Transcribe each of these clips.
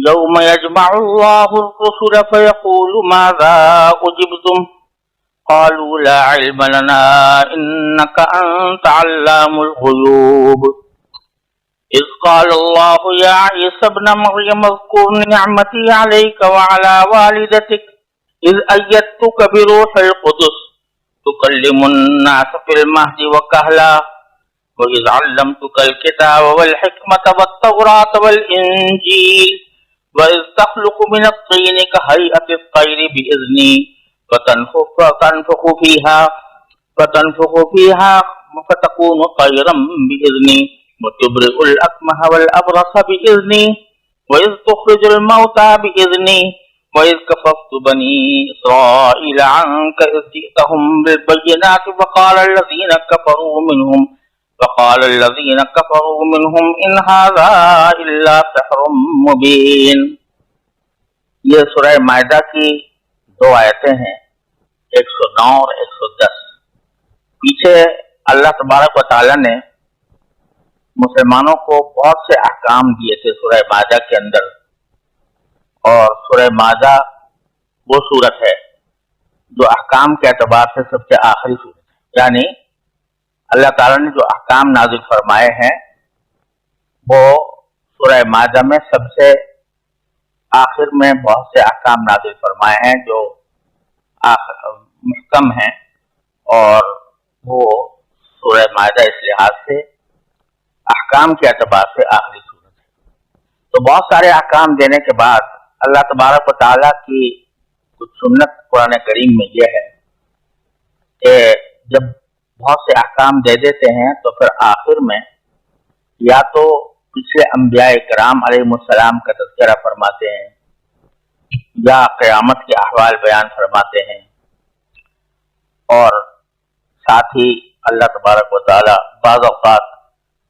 يوم يجمع الله الرسل فيقول ماذا أجبتم قالوا لا علم لنا إنك أنت علام الغيوب إذ قال الله يا عيسى ابن مريم اذكر نعمتي عليك وعلى والدتك إذ أيدتك بروح القدس تكلم الناس في المهد وكهلا وإذ علمتك الكتاب والحكمة والتوراة والإنجيل وإذ تخلق من الطين كهيئة الطير بإذني فتنفخ فيها فتكون طيرا بإذني وتبرئ الأكمه والأبرص بإذني وإذ تخرج الموتى بإذني وإذ كففت بني إسرائيل عنك إذ جئتهم بالبينات فقال الذين كفروا منهم إن هذا إلا سحر مبين. یہ سورہ مائدہ کی 2 آیتیں ہیں، 109 اور 110. پیچھے اللہ تبارک و تعالیٰ نے مسلمانوں کو بہت سے احکام دیے تھے سورہ مائدہ کے اندر، اور سورہ مائدہ وہ سورت ہے جو احکام کے اعتبار سے سب سے آخری سورت ہے. یعنی اللہ تعالیٰ نے جو احکام نازل فرمائے ہیں وہ سورہ مائدہ میں سب سے آخر میں بہت سے احکام نازل فرمائے ہیں جو محکم ہیں، اور وہ سورہ مائدہ اس لحاظ سے احکام کے اعتبار سے آخری صورت ہے. تو بہت سارے احکام دینے کے بعد اللہ تبارک و تعالیٰ کی کچھ سنت قرآن کریم میں یہ ہے کہ جب بہت سے احکام دے دیتے ہیں تو پھر آخر میں یا تو پچھلے انبیاء کرام علیہ السلام کا تذکرہ فرماتے ہیں یا قیامت کے احوال بیان فرماتے ہیں، اور ساتھ ہی اللہ تبارک و تعالیٰ بعض اوقات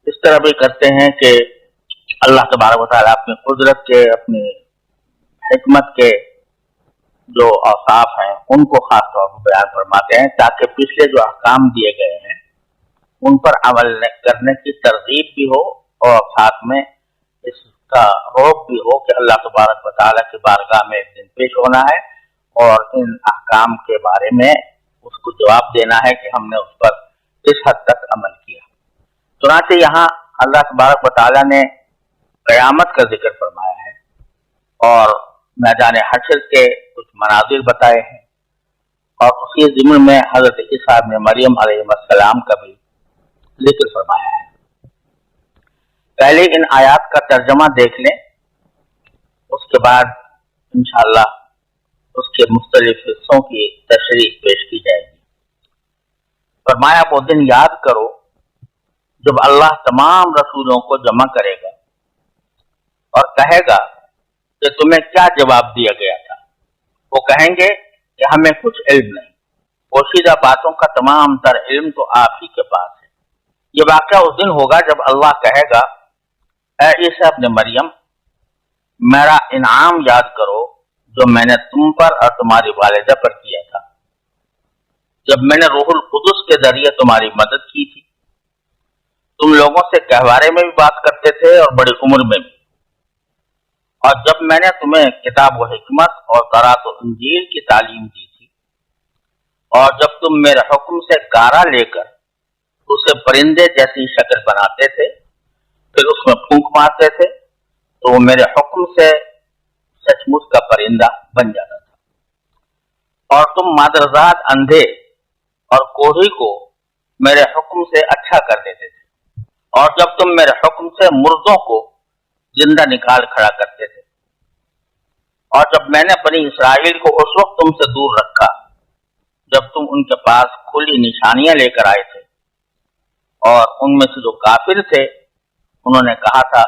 اس طرح بھی کرتے ہیں کہ اللہ تبارک و تعالیٰ اپنی قدرت کے، اپنی حکمت کے جو اوصاف ہیں ان کو خاص طور پر بیان فرماتے ہیں تاکہ پچھلے جو احکام دیے گئے ہیں ان پر عمل کرنے کی ترغیب بھی ہو، اور ساتھ میں اس کا روک بھی ہو کہ اللہ تبارک و تعالیٰ کی بارگاہ میں ایک دن پیش ہونا ہے اور ان احکام کے بارے میں اس کو جواب دینا ہے کہ ہم نے اس پر کس حد تک عمل کیا. چنانچہ یہاں اللہ تبارک و تعالیٰ نے قیامت کا ذکر فرمایا ہے اور میدان حشر کے کچھ مناظر بتائے ہیں، اور اسی ضمن میں حضرت عیسیٰ ابن مریم علیہ السلام کا بھی ذکر فرمایا ہے. پہلے ان آیات کا ترجمہ دیکھ لیں، اس کے بعد انشاءاللہ اس کے مختلف حصوں کی تشریح پیش کی جائے گی. فرمایا وہ دن یاد کرو جب اللہ تمام رسولوں کو جمع کرے گا اور کہے گا کہ تمہیں کیا جواب دیا گیا تھا. وہ کہیں گے کہ ہمیں کچھ علم نہیں، پوشیدہ باتوں کا تمام تر علم تو آپ ہی کے پاس ہے. یہ واقعہ اس دن ہوگا جب اللہ کہے گا اے عیسیٰ ابن مریم میرا انعام یاد کرو جو میں نے تم پر اور تمہاری والدہ پر کیا تھا، جب میں نے روح القدس کے ذریعے تمہاری مدد کی تھی. تم لوگوں سے گہوارے میں بھی بات کرتے تھے اور بڑی عمر میں بھی، اور جب میں نے تمہیں کتاب و حکمت اور تورات و انجیل کی تعلیم دی تھی، اور جب تم میرے حکم سے گارا لے کر اسے پرندے جیسی شکل بناتے تھے پھر اس میں پھونک مارتے تھے تو وہ میرے حکم سے سچ مچ کا پرندہ بن جاتا تھا. اور تم مادرزاد اندھے اور کوڑھی کو میرے حکم سے اچھا کر دیتے تھے، اور جب تم میرے حکم سے مردوں کو زندہ نکال کھڑا کرتے تھے، اور جب میں نے بنی اسرائیل کو اس وقت تم سے دور رکھا جب تم ان کے پاس کھلی نشانیاں لے کر آئے تھے، اور ان میں سے جو کافر تھے انہوں نے کہا تھا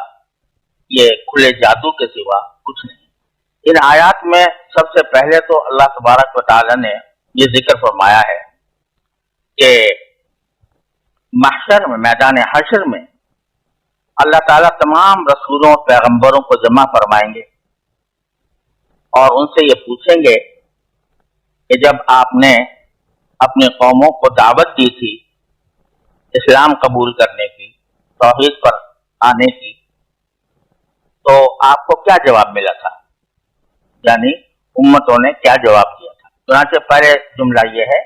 یہ کھلے جادو کے سوا کچھ نہیں. ان آیات میں سب سے پہلے تو اللہ تبارک و تعالی نے یہ ذکر فرمایا ہے کہ محشر میں، میدان حشر میں اللہ تعالیٰ تمام رسولوں اور پیغمبروں کو جمع فرمائیں گے اور ان سے یہ پوچھیں گے کہ جب آپ نے اپنی قوموں کو دعوت دی تھی اسلام قبول کرنے کی، توحید پر آنے کی، تو آپ کو کیا جواب ملا تھا، یعنی امتوں نے کیا جواب دیا تھا؟ چنانچہ پہلے جملہ یہ ہے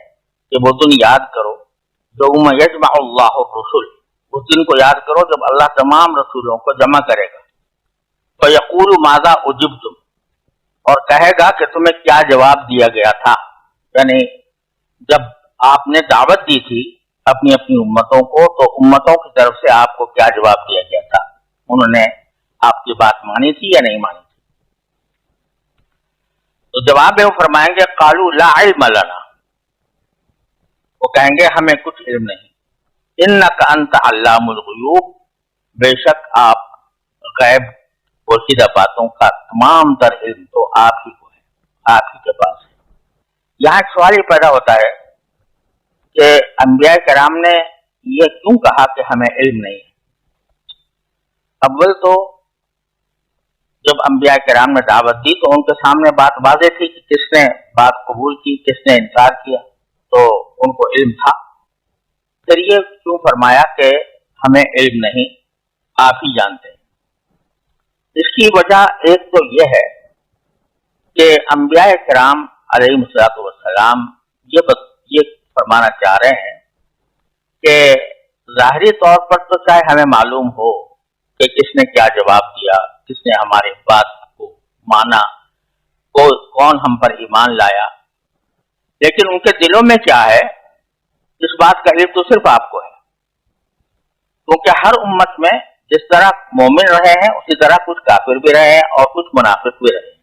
کہ وہ دن یاد کرو یوم یجمع اللہ الرسل، اس دن کو یاد کرو جب اللہ تمام رسولوں کو جمع کرے گا، فیقول ماذا اجبتم، اور کہے گا کہ تمہیں کیا جواب دیا گیا تھا، یعنی جب آپ نے دعوت دی تھی اپنی اپنی امتوں کو تو امتوں کی طرف سے آپ کو کیا جواب دیا گیا تھا، انہوں نے آپ کی بات مانی تھی یا نہیں مانی تھی؟ تو جواب میں وہ فرمائیں گے قالوا لا علم لنا، وہ کہیں گے ہمیں کچھ علم نہیں، انک انت علام الغیوب، بے شک آپ غیب پوشیدہ باتوں کا تمام تر علم تو آپ ہی کو ہے، آپ ہی کے پاس ہے۔ یہاں ایک سوال یہ پیدا ہوتا ہے کہ انبیاء کرام نے یہ کیوں کہا کہ ہمیں علم نہیں ہے؟ اول تو جب انبیاء کرام نے دعوت دی تو ان کے سامنے بات واضح تھی کہ کس نے بات قبول کی کس نے انکار کیا، تو ان کو علم تھا، پھر یہ کیوں فرمایا کہ ہمیں علم نہیں، آپ ہی جانتے ہیں؟ اس کی وجہ ایک تو یہ ہے کہ انبیاء کرام علیہ السلام یہ فرمانا چاہ رہے ہیں کہ ظاہری طور پر تو چاہے ہمیں معلوم ہو کہ کس نے کیا جواب دیا، کس نے ہماری بات کو مانا، کون ہم پر ایمان لایا، لیکن ان کے دلوں میں کیا ہے اس بات کا علم تو صرف آپ کو ہے، کیونکہ ہر امت میں جس طرح مومن رہے ہیں اسی طرح کچھ کافر بھی رہے ہیں اور کچھ منافق بھی رہے ہیں۔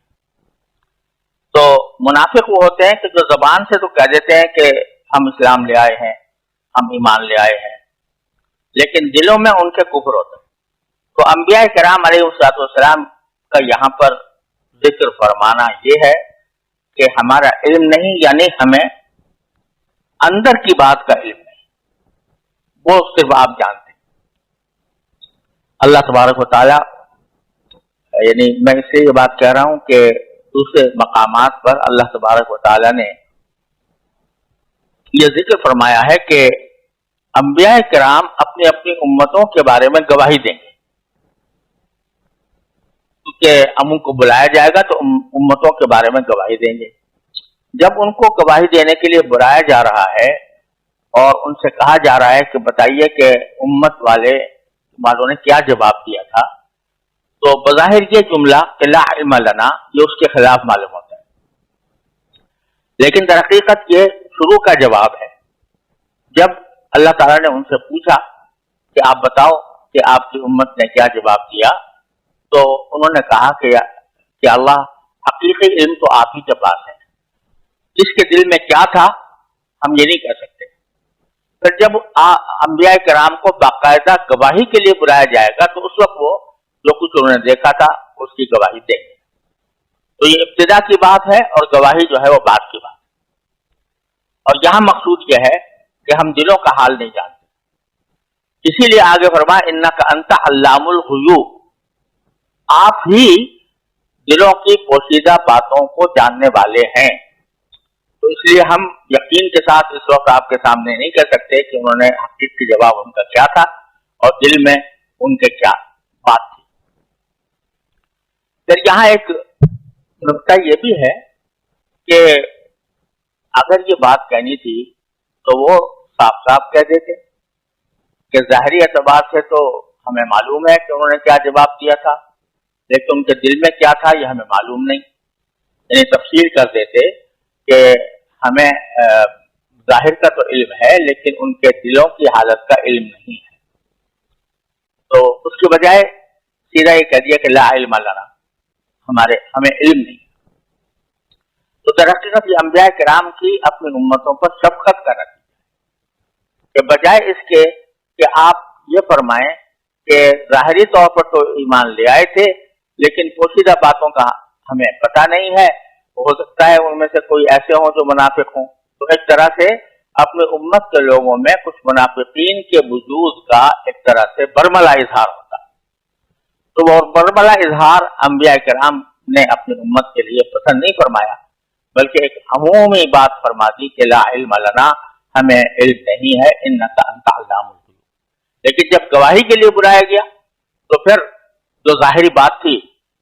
تو منافق وہ ہوتے ہیں کہ جو زبان سے تو کہہ دیتے ہیں کہ ہم اسلام لے آئے ہیں، ہم ایمان لے آئے ہیں، لیکن دلوں میں ان کے کفر ہوتا ہے۔ تو انبیاء کرام علیہ السلام کا یہاں پر ذکر فرمانا یہ ہے کہ ہمارا علم نہیں، یعنی ہمیں اندر کی بات کا علم نہیں، وہ صرف آپ جانتے ہیں۔ اللہ تبارک و تعالی، یعنی میں اس لیے یہ بات کہہ رہا ہوں کہ دوسرے مقامات پر اللہ تبارک و تعالی نے یہ ذکر فرمایا ہے کہ انبیاء کرام اپنی اپنی امتوں کے بارے میں گواہی دیں گے، کیونکہ ہم ان کو بلایا جائے گا تو امتوں کے بارے میں گواہی دیں گے۔ جب ان کو گواہی دینے کے لیے بلایا جا رہا ہے اور ان سے کہا جا رہا ہے کہ بتائیے کہ امت والوں نے کیا جواب دیا تھا، تو بظاہر یہ جملہ کہ لا علم لنا یہ اس کے خلاف معلوم ہوتا ہے، لیکن در حقیقت یہ شروع کا جواب ہے۔ جب اللہ تعالیٰ نے ان سے پوچھا کہ آپ بتاؤ کہ آپ کی امت نے کیا جواب دیا، تو انہوں نے کہا کہ اللہ، حقیقی علم تو آپ ہی کے پاس ہے، جس کے دل میں کیا تھا ہم یہ نہیں کہہ سکتے۔ پھر جب انبیاء کرام کو باقاعدہ گواہی کے لیے بلایا جائے گا تو اس وقت وہ جو کچھ انہوں نے دیکھا تھا اس کی گواہی دیں گے۔ تو یہ ابتدا کی بات ہے اور گواہی جو ہے وہ بعد کی بات ہے، اور یہاں مقصود یہ ہے کہ ہم دلوں کا حال نہیں جانتے، اسی لیے آگے فرمایا انک انت علام الغیوب، آپ ہی دلوں کی پوشیدہ باتوں کو جاننے والے ہیں۔ تو اس لیے ہم یقین کے ساتھ اس وقت آپ کے سامنے نہیں کہہ سکتے کہ انہوں نے حقیقی جواب ان کا کیا تھا اور دل میں ان کے کیا بات تھی۔ پھر یہاں ایک نقطہ یہ بھی ہے کہ اگر یہ بات کہنی تھی تو وہ صاف صاف کہہ دیتے کہ ظاہری اعتبار سے تو ہمیں معلوم ہے کہ انہوں نے کیا جواب دیا تھا، لیکن ان کے دل میں کیا تھا یہ ہمیں معلوم نہیں، یعنی تفصیل کر دیتے کہ ہمیں ظاہر کا تو علم ہے لیکن ان کے دلوں کی حالت کا علم نہیں ہے۔ تو اس کے بجائے سیدھا یہ کہہ دیا کہ لا علم لنا، ہمیں علم نہیں۔ تو در حقیقت یہ انبیاء کرام کی اپنی امتوں پر شفقت کا نتیجہ ہے کہ بجائے اس کے کہ آپ یہ فرمائیں کہ ظاہری طور پر تو ایمان لے آئے تھے لیکن پوشیدہ باتوں کا ہمیں پتہ نہیں ہے، ہو سکتا ہے ان میں سے کوئی ایسے ہوں جو منافق ہوں، تو ایک طرح سے اپنی امت کے لوگوں میں کچھ منافقین کے وجود کا ایک طرح سے برملا اظہار ہوتا ہے۔ تو وہ برملا اظہار انبیاء کرام نے اپنی امت کے لیے پسند نہیں فرمایا، بلکہ ایک عمومی بات فرما دی کہ لا علم لنا، ہمیں علم نہیں ہے، انک انت علام الغیوب۔ لیکن جب گواہی کے لیے بلایا گیا تو پھر جو ظاہری بات تھی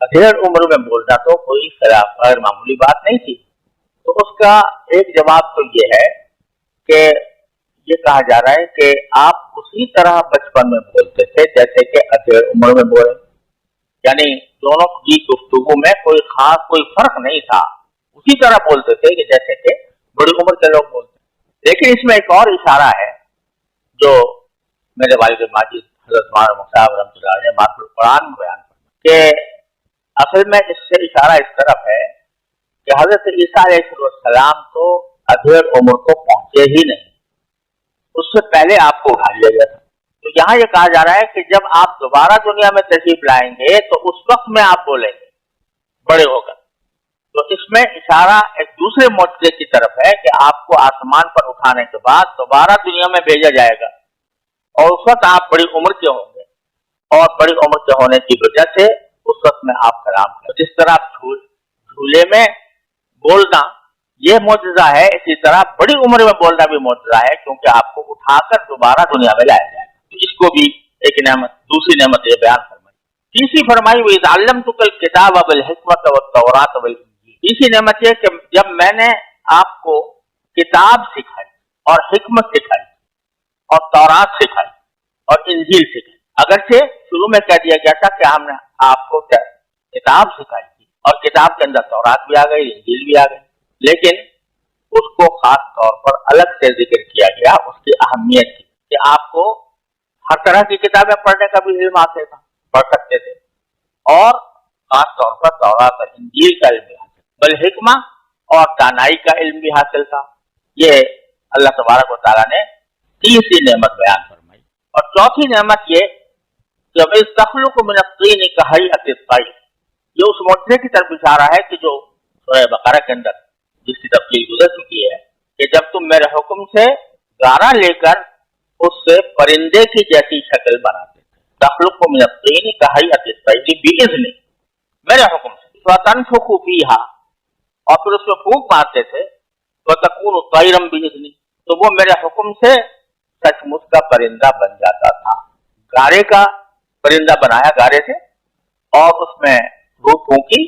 ادھیڑ عمر میں بولنا تو کوئی خلاف غیر معمولی بات نہیں تھی. تو اس کا ایک جواب تو یہ ہے کہ یہ کہا جا رہا ہے کہ آپ اسی طرح بچپن میں بولتے تھے جیسے کہ ادھیڑ عمر میں بولے، یعنی دونوں کی گفتگو میں کوئی خاص کوئی فرق نہیں تھا، اسی طرح بولتے تھے کہ جیسے کہ بڑی عمر کے لوگ بولتے. لیکن اس میں ایک اور اشارہ ہے جو میرے والد ماجد حضرت مولانا صاحب رحمۃ اللہ علیہ نے ماخذ القرآن میں بیان کیا کہ اصل میں اس سے اشارہ اس طرف ہے کہ حضرت عیسیٰ علیہ السلام تو ادھیڑ عمر کو پہنچے ہی نہیں، اس سے پہلے آپ کو اٹھا لیا گیا تھا. تو یہاں یہ کہا جا رہا ہے کہ جب آپ دوبارہ دنیا میں تشریف لائیں گے تو اس وقت میں آپ بولیں گے بڑے ہو کر. تو اس میں اشارہ ایک دوسرے معجزے کی طرف ہے کہ آپ کو آسمان پر اٹھانے کے بعد دوبارہ دنیا میں بھیجا جائے گا اور اس وقت آپ بڑی عمر کے ہوں گے، اور بڑی عمر کے ہونے کی وجہ سے اس وقت میں آپ کلام کریں. جس طرح جھولے میں بولنا یہ معجزہ ہے، اسی طرح بڑی عمر میں بولنا بھی معجزہ ہے، کیونکہ آپ کو اٹھا کر دوبارہ دنیا میں لایا جائے. تو اس کو بھی ایک نعمت، دوسری نعمت یہ بیان فرمائی. تیسری فرمائی وَإِذْ عَلَّمْتُكَ الْكِتَابَ وَالْحِكْمَةَ وَالتَّوْرَاةَ وَالْإِنْجِيلَ. تیسری نعمت یہ کہ جب میں نے آپ کو کتاب سکھائی اور حکمت سکھائی اور تورات سکھائی اور انجیل سکھائی. اگرچہ شروع میں کہہ دیا گیا تھا کہ ہم نے آپ کو کتاب سکھائی تھی اور کتاب کے اندر تورات بھی آ گئی، انجیل بھی آ گئی، لیکن اس کو خاص طور پر الگ سے ذکر کیا گیا اس کی اہمیت کی کہ آپ کو ہر طرح کی کتابیں پڑھنے کا بھی علم حاصل تھا، پڑھ سکتے تھے، اور خاص طور پر تورات اور انجیل کا علم بھی حاصل، بل حکمہ اور دانائی کا علم بھی حاصل تھا. یہ اللہ تبارک و تعالیٰ نے تیسری نعمت بیان فرمائی. اور چوتھی نعمت یہ کہ وَإِذْ تَخْلُقُ مِنَ الطِّينِ كَهَيْئَةِ الطَّيْرِ. یہ اس معجزے کی طرف اشارہ ہے کہ جو سورہ بقرہ کے اندر جس کی تفصیل گزر چکی ہے کہ جب تم میرے حکم سے گارا لے کر اس سے پرندے کی جیسی شکل بناتے تھے. تخلق من الطین کہیئۃ الطیر بإذن، میرے حکم سے، وتنفخ فیہا، اور پھر اس میں پھونک مارتے تھے، وتکون طیرا بإذن، تو وہ میرے حکم سے سچ مچ کا پرندہ بن جاتا تھا. گارے کا پرندہ بنایا گارے سے اور اس میں روح پھونکی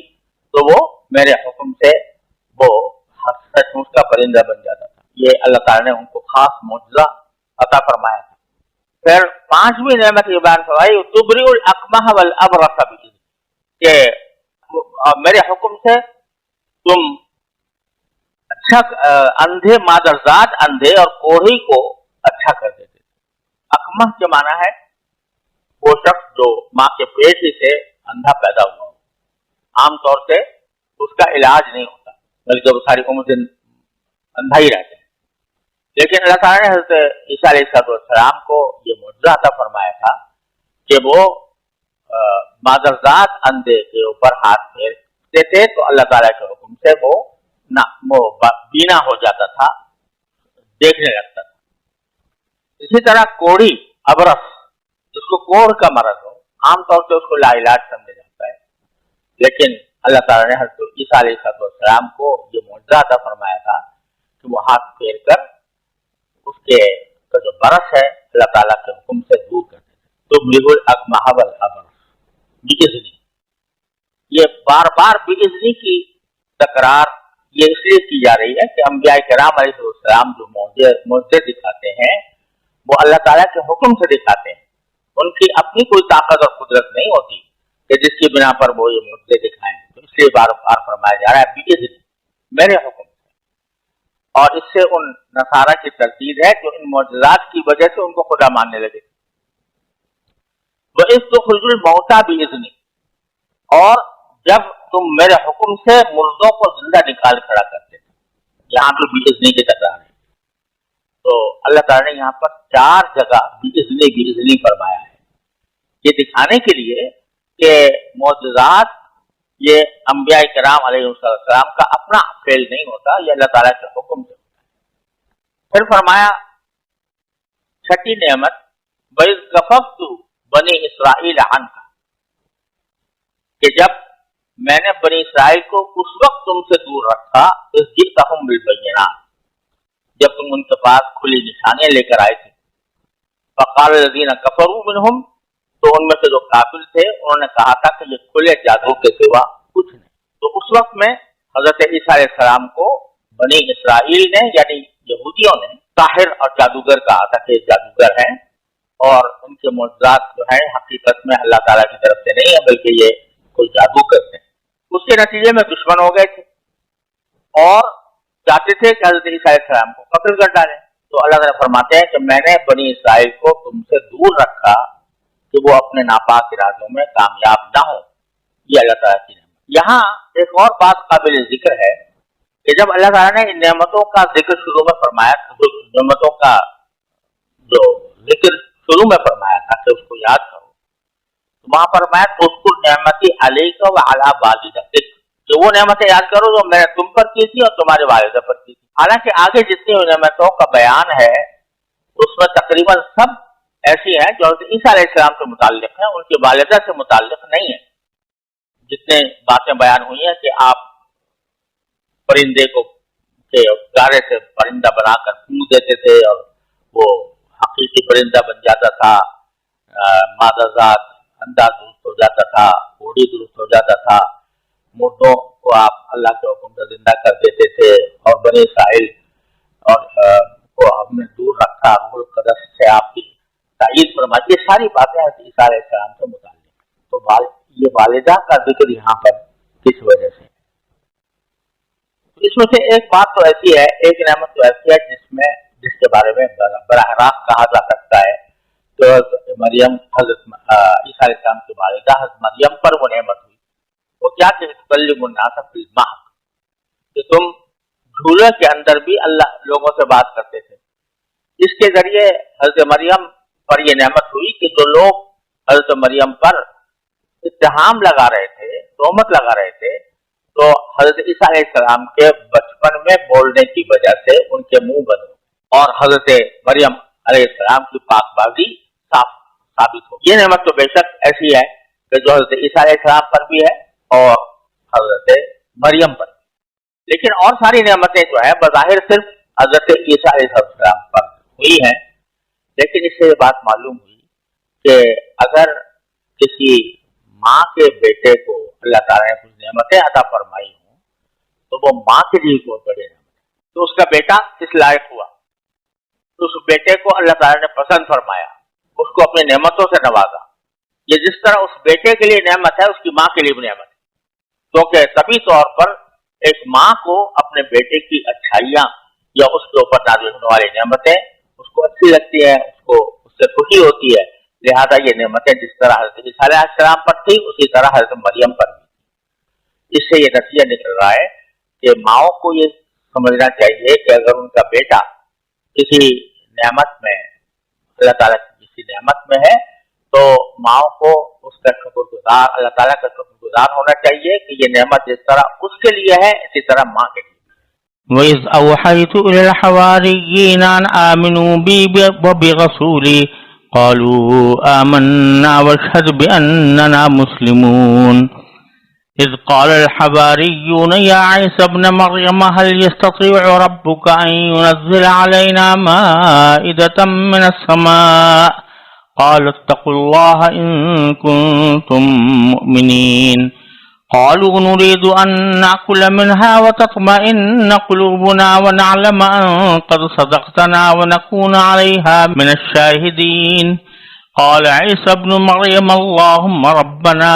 تو وہ میرے حکم سے وہ سچ مچ کا پرندہ بن جاتا تھا. یہ اللہ تعالیٰ نے ان کو خاص معجزہ عطا فرمایا تھا. پھر پانچویں نعمت یہ بیان فرمائی تبرئ الاکمہ والابرص بإذن، کہ میرے حکم سے تم اچھا اندھے مادرزاد اندھے اور کوڑھی کو اچھا کر دیتے. اکمہ کے معنی ہے وہ شخص جو ماں کے پیٹ ہی سے اندھا پیدا ہوا ہو. عام طور سے اس کا علاج نہیں ہوتا بلکہ وہ ساری عمر دن اندھا ہی رہتے ہیں. لیکن اللہ تعالیٰ نے حضرت عیسیٰ علیہ السلام کو یہ معجزہ عطا فرمایا تھا کہ وہ مادرزاد اندھے کے اوپر ہاتھ پھیرتے تھے تو اللہ تعالیٰ کے حکم سے وہ بینا ہو جاتا تھا، دیکھنے لگتا تھا. اسی طرح کوڑھی ابرص، جس کو کوڑ کا مرض ہو، عام طور سے اس کو لا علاج سمجھا جاتا ہے، لیکن اللہ تعالیٰ نے حضرت عیسیٰ علیہ السلام کو یہ معجزہ عطا فرمایا تھا کہ وہ ہاتھ پھیر کر اس کے جو برس ہے اللہ تعالیٰ کے حکم سے دور کرتے تھے. تو تبرئ الاکمہ والابرص بإذن، یہ بار بار بإذن کی تکرار یہ اس لیے کی جا رہی ہے کہ انبیاء کرام علیہ السلام جو معجزے دکھاتے ہیں وہ اللہ تعالیٰ کے حکم سے دکھاتے ہیں. ان کی اپنی کوئی طاقت اور قدرت نہیں ہوتی کہ جس کی بنا پر وہ یہ معجزے دکھائیں. تو اس لیے بار بار فرمایا جا رہا ہے بإذن، میرے حکم سے. اور اس سے ان نصارہ کی تردید ہے جو ان معجزات کی وجہ سے ان کو خدا ماننے لگے. وَإِذْ تُخْرِجُ الْمَوْتَىٰ بِإِذْنِی، اور جب تم میرے حکم سے مردوں کو زندہ نکال کھڑا کرتے تھے. یہاں پہ بإذنی کی تکرار ہے. تو اللہ تعالیٰ نے یہاں پر 4 جگہ بإذنی فرمایا ہے، یہ دکھانے کے لیے کہ معجزات یہ انبیاء کرام علیہ السلام کا اپنا فعل نہیں ہوتا، یہ اللہ تعالیٰ کے حکم سے ہوتا ہے. پھر فرمایا چھٹی نعمت وَإِذْ كَفَفْتُ بنی اسرائیل عنک، کہ جب میں نے بنی اسرائیل کو اس وقت تم سے دور رکھا اذ جئتہم بالبینات، جب تم ان کے پاس کھلی نشانیاں لے کر آئے تھے. فقال الذین کفروا منہم، تو ان میں سے جو کافر تھے انہوں نے کہا تھا کہ یہ کھلے جادو کے سوا کچھ نہیں. تو اس وقت میں حضرت عیسیٰ علیہ السلام کو بنی اسرائیل نے یعنی یہودیوں نے ساحر اور جادوگر کہا تھا کہ جادوگر ہیں اور ان کے معجزات جو ہیں حقیقت میں اللہ تعالیٰ کی طرف سے نہیں ہے بلکہ یہ کوئی جادو کرتے ہیں. اس کے نتیجے میں دشمن ہو گئے تھے اور چاہتے تھے کہ حضرت عیسیٰ علیہ السلام کو قتل کر ڈالیں. تو اللہ تعالیٰ فرماتے ہیں کہ میں نے بنی اسرائیل کو تم سے دور رکھا کہ وہ اپنے ناپاک ارادوں میں کامیاب نہ ہو. یہ اللہ تعالیٰ کی نعمت. یہاں ایک اور بات قابل ذکر ہے کہ جب اللہ تعالیٰ نے ان نعمتوں کا ذکر شروع میں فرمایا, نعمتوں کا جو ذکر شروع میں فرمایا تھا کہ اس کو یاد کرو, تو وہاں فرمایا اذکر نعمتی علیک وعلی والدتک, کہ وہ نعمتیں یاد کرو جو میں نے تم پر کی تھی اور تمہارے والدہ پر کی تھی. حالانکہ آگے جتنی نعمتوں کا بیان ہے اس میں تقریباً سب ایسی ہیں جو حضرت عیسیٰ علیہ السلام سے متعلق ہیں, ان کی والدہ سے متعلق نہیں ہیں. جتنے باتیں بیان ہوئی ہیں کہ آپ پرندے کو گارے سے پرندہ بنا کر پھونک دیتے تھے اور وہ حقیقی پرندہ بن جاتا تھا, مادہ ذات اندھا درست ہو جاتا تھا, گھوڑی درست ہو جاتا تھا, مردوں کو آپ اللہ کے حکم سے زندہ کر دیتے تھے, اور بنی اسرائیل اور کو ہم نے دور رکھا, ملک قدس سے آپ کی تائید فرمائی. یہ ساری باتیں عیسیٰ علیہ السلام سے متعلق. تو یہ والدہ کا ذکر یہاں پر کس وجہ سے؟ اس میں سے ایک بات تو ایسی ہے, ایک نعمت تو ایسی ہے جس کے بارے میں براہ راست کہا جا سکتا ہے کہ مریم حضرت عیسیٰ علیہ السلام کی والدہ حضرت مریم پر وہ نعمت ہوئی. وہ کیا کہ تکلم الناس بالمہد, کہ تم جھولے کے اندر بھی اللہ لوگوں سے بات کرتے تھے. اس کے ذریعے حضرت مریم پر یہ نعمت ہوئی کہ جو لوگ حضرت مریم پر اتہام لگا رہے تھے, تہمت لگا رہے تھے, تو حضرت عیسیٰ علیہ السلام کے بچپن میں بولنے کی وجہ سے ان کے منہ بند ہو اور حضرت مریم علیہ السلام کی پاک بازی صاف ثابت ہو. یہ نعمت تو بے شک ایسی ہے کہ جو حضرت عیسیٰ علیہ السلام پر بھی ہے اور حضرت مریم پر بھی. لیکن اور ساری نعمتیں جو ہیں بظاہر صرف حضرت عیسیٰ علیہ السلام پر ہوئی ہیں, لیکن اس سے یہ بات معلوم ہوئی کہ اگر کسی ماں کے بیٹے کو اللہ تعالیٰ نے کچھ نعمتیں عطا فرمائی ہوں تو وہ ماں کے لیے بہت بڑی نعمت ہے. تو اس کا بیٹا اس لائق ہوا, تو اس بیٹے کو اللہ تعالیٰ نے پسند فرمایا, اس کو اپنی نعمتوں سے نوازا. یہ جس طرح اس بیٹے کے لیے نعمت ہے اس کی ماں کے لیے بھی نعمت ہے, کیونکہ طبی طور پر ایک ماں کو اپنے بیٹے کی اچھائیاں یا اس کے اوپر نازل ہونے والی نعمتیں اس کو اچھی لگتی ہے, اس کو اس سے خوشی ہوتی ہے. لہذا یہ نعمتیں جس طرح حضرت عیسیٰ علیہ السلام پر تھی اسی طرح حضرت مریم پر بھی. اس سے یہ نتیجہ نکل رہا ہے کہ ماؤں کو یہ سمجھنا چاہیے کہ اگر ان کا بیٹا کسی نعمت میں اللہ تعالیٰ کی کسی نعمت میں ہے تو ماؤں کو اس کا شکر گزار, اللہ تعالیٰ کا شکر گزار ہونا چاہیے کہ یہ نعمت جس طرح اس کے لیے ہے اسی طرح ماں کے لیے. وَإِذْ أَوْحَيْتُ إِلَى الْحَوَارِيِّينَ أَنْ آمِنُوا بِي وَبِرَسُولِي قالوا آمنا واشهد بأننا مسلمون إذ قال الحواريون يا عيسى ابن مريم هل يستطيع ربك أن ينزل علينا مائدة من السماء قال اتقوا الله إن كنتم مؤمنين قالوا نريد أن نأكل منها وتطمئن قلوبنا ونعلم أن قد صدقتنا ونكون عليها من الشاهدين قال عيسى ابن مريم اللهم ربنا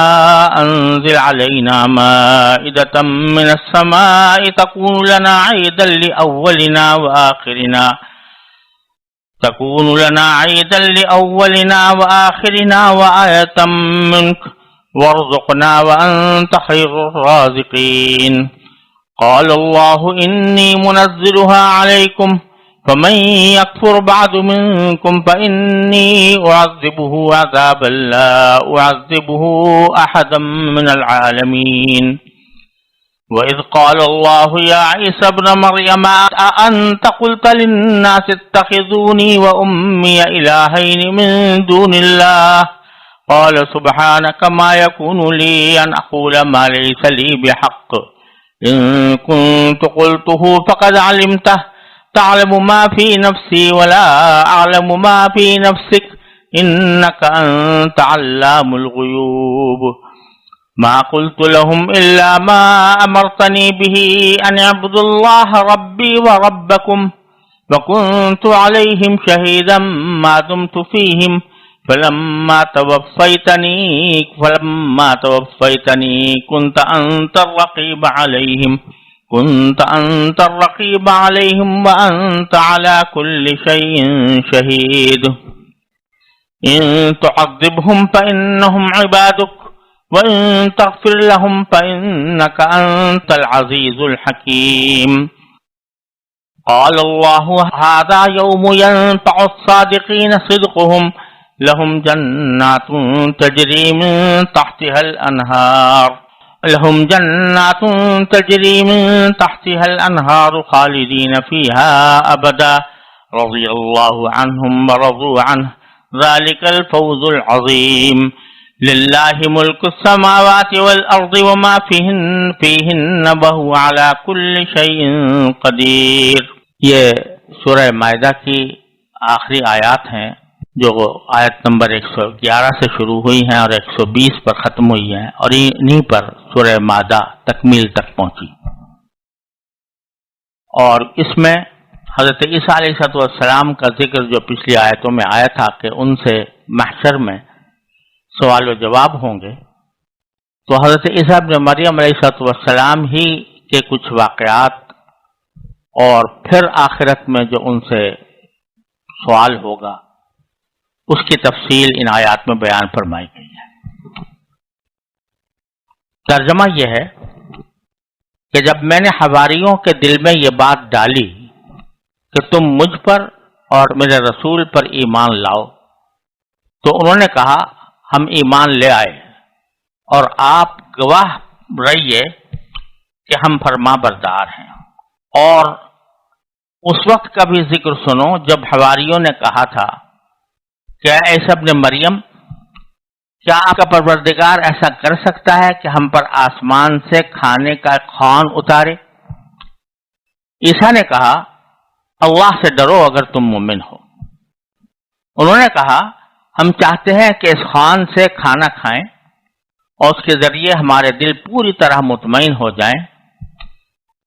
أنزل علينا مائدة من السماء تكون لنا عيدا لأولنا وآخرنا وآية منك وارزقنا وأنت خير الرازقين قال الله إني منزلها عليكم فمن يكفر بعد منكم فإني أعذبه عذابا لا أعذبه أحدا من العالمين وإذ قال الله يا عيسى ابن مريم أأنت قلت للناس اتخذوني وأمي إلهين من دون الله قال سبحانك ما يكون لي أن أقول ما ليس لي بحق إن كنت قلته فقد علمته تعلم ما في نفسي ولا أعلم ما في نفسك إنك أنت علام الغيوب ما قلت لهم إلا ما أمرتني به أن اعبدوا الله ربي وربكم وكنت عليهم شهيدا ما دمت فيهم فلما توفيتني كنت أنت الرقيب عليهم وأنت على كل شيء شهيد إن تعذبهم فإنهم عبادك وإن تغفر لهم فإنك أنت العزيز الحكيم قال الله هذا يوم ينفع الصادقين صدقهم لهم جنات تجري من تحتها الأنهار خالدين فيها أبدا رضي الله عنهم ورضوا عنه ذلك الفوز العظيم لله ملك السماوات والأرض وما فيهن وهو على كل شيء قدير. یہ سورہ مائدہ کی آخری آیات ہیں جو آیت نمبر 111 سے شروع ہوئی ہیں اور 120 پر ختم ہوئی ہیں اور انہی پر سورہ مائدہ تکمیل تک پہنچی. اور اس میں حضرت عیسیٰ علیہ السلام کا ذکر جو پچھلی آیتوں میں آیا تھا کہ ان سے محشر میں سوال و جواب ہوں گے، تو حضرت عیسیٰ ابن مریم علیہ السلام ہی کے کچھ واقعات اور پھر آخرت میں جو ان سے سوال ہوگا اس کی تفصیل ان آیات میں بیان فرمائی گئی ہے. ترجمہ یہ ہے کہ جب میں نے حواریوں کے دل میں یہ بات ڈالی کہ تم مجھ پر اور میرے رسول پر ایمان لاؤ، تو انہوں نے کہا ہم ایمان لے آئے اور آپ گواہ رہیے کہ ہم فرما بردار ہیں. اور اس وقت کا بھی ذکر سنو جب حواریوں نے کہا تھا کہ اے عیسی ابن مریم، کیا آپ کا پروردگار ایسا کر سکتا ہے کہ ہم پر آسمان سے کھانے کا خوان اتارے؟ عیسیٰ نے کہا اللہ سے ڈرو اگر تم مومن ہو. انہوں نے کہا ہم چاہتے ہیں کہ اس خوان سے کھانا کھائیں اور اس کے ذریعے ہمارے دل پوری طرح مطمئن ہو جائیں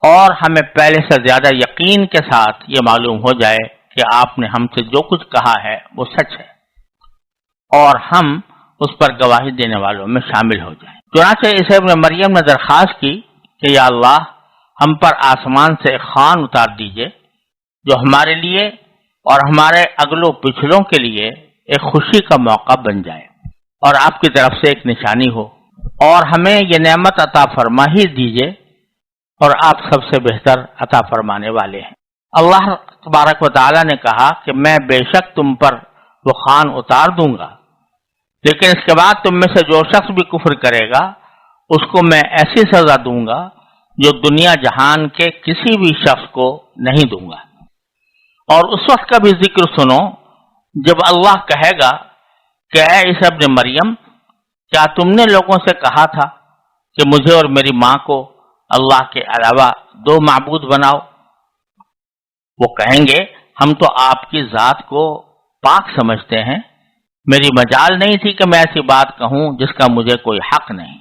اور ہمیں پہلے سے زیادہ یقین کے ساتھ یہ معلوم ہو جائے کہ آپ نے ہم سے جو کچھ کہا ہے وہ سچ ہے اور ہم اس پر گواہی دینے والوں میں شامل ہو جائیں. چنانچہ عیسی ابن مریم نے درخواست کی کہ یا اللہ ہم پر آسمان سے ایک خوان اتار دیجئے جو ہمارے لیے اور ہمارے اگلوں پچھلوں کے لیے ایک خوشی کا موقع بن جائے اور آپ کی طرف سے ایک نشانی ہو، اور ہمیں یہ نعمت عطا فرما ہی دیجئے اور آپ سب سے بہتر عطا فرمانے والے ہیں. اللہ تبارک و تعالی نے کہا کہ میں بے شک تم پر وہ خوان اتار دوں گا، لیکن اس کے بعد تم میں سے جو شخص بھی کفر کرے گا اس کو میں ایسی سزا دوں گا جو دنیا جہان کے کسی بھی شخص کو نہیں دوں گا. اور اس وقت کا بھی ذکر سنو جب اللہ کہے گا کہ اے عیسی ابن مریم، کیا تم نے لوگوں سے کہا تھا کہ مجھے اور میری ماں کو اللہ کے علاوہ دو معبود بناؤ؟ وہ کہیں گے ہم تو آپ کی ذات کو پاک سمجھتے ہیں، میری مجال نہیں تھی کہ میں ایسی بات کہوں جس کا مجھے کوئی حق نہیں.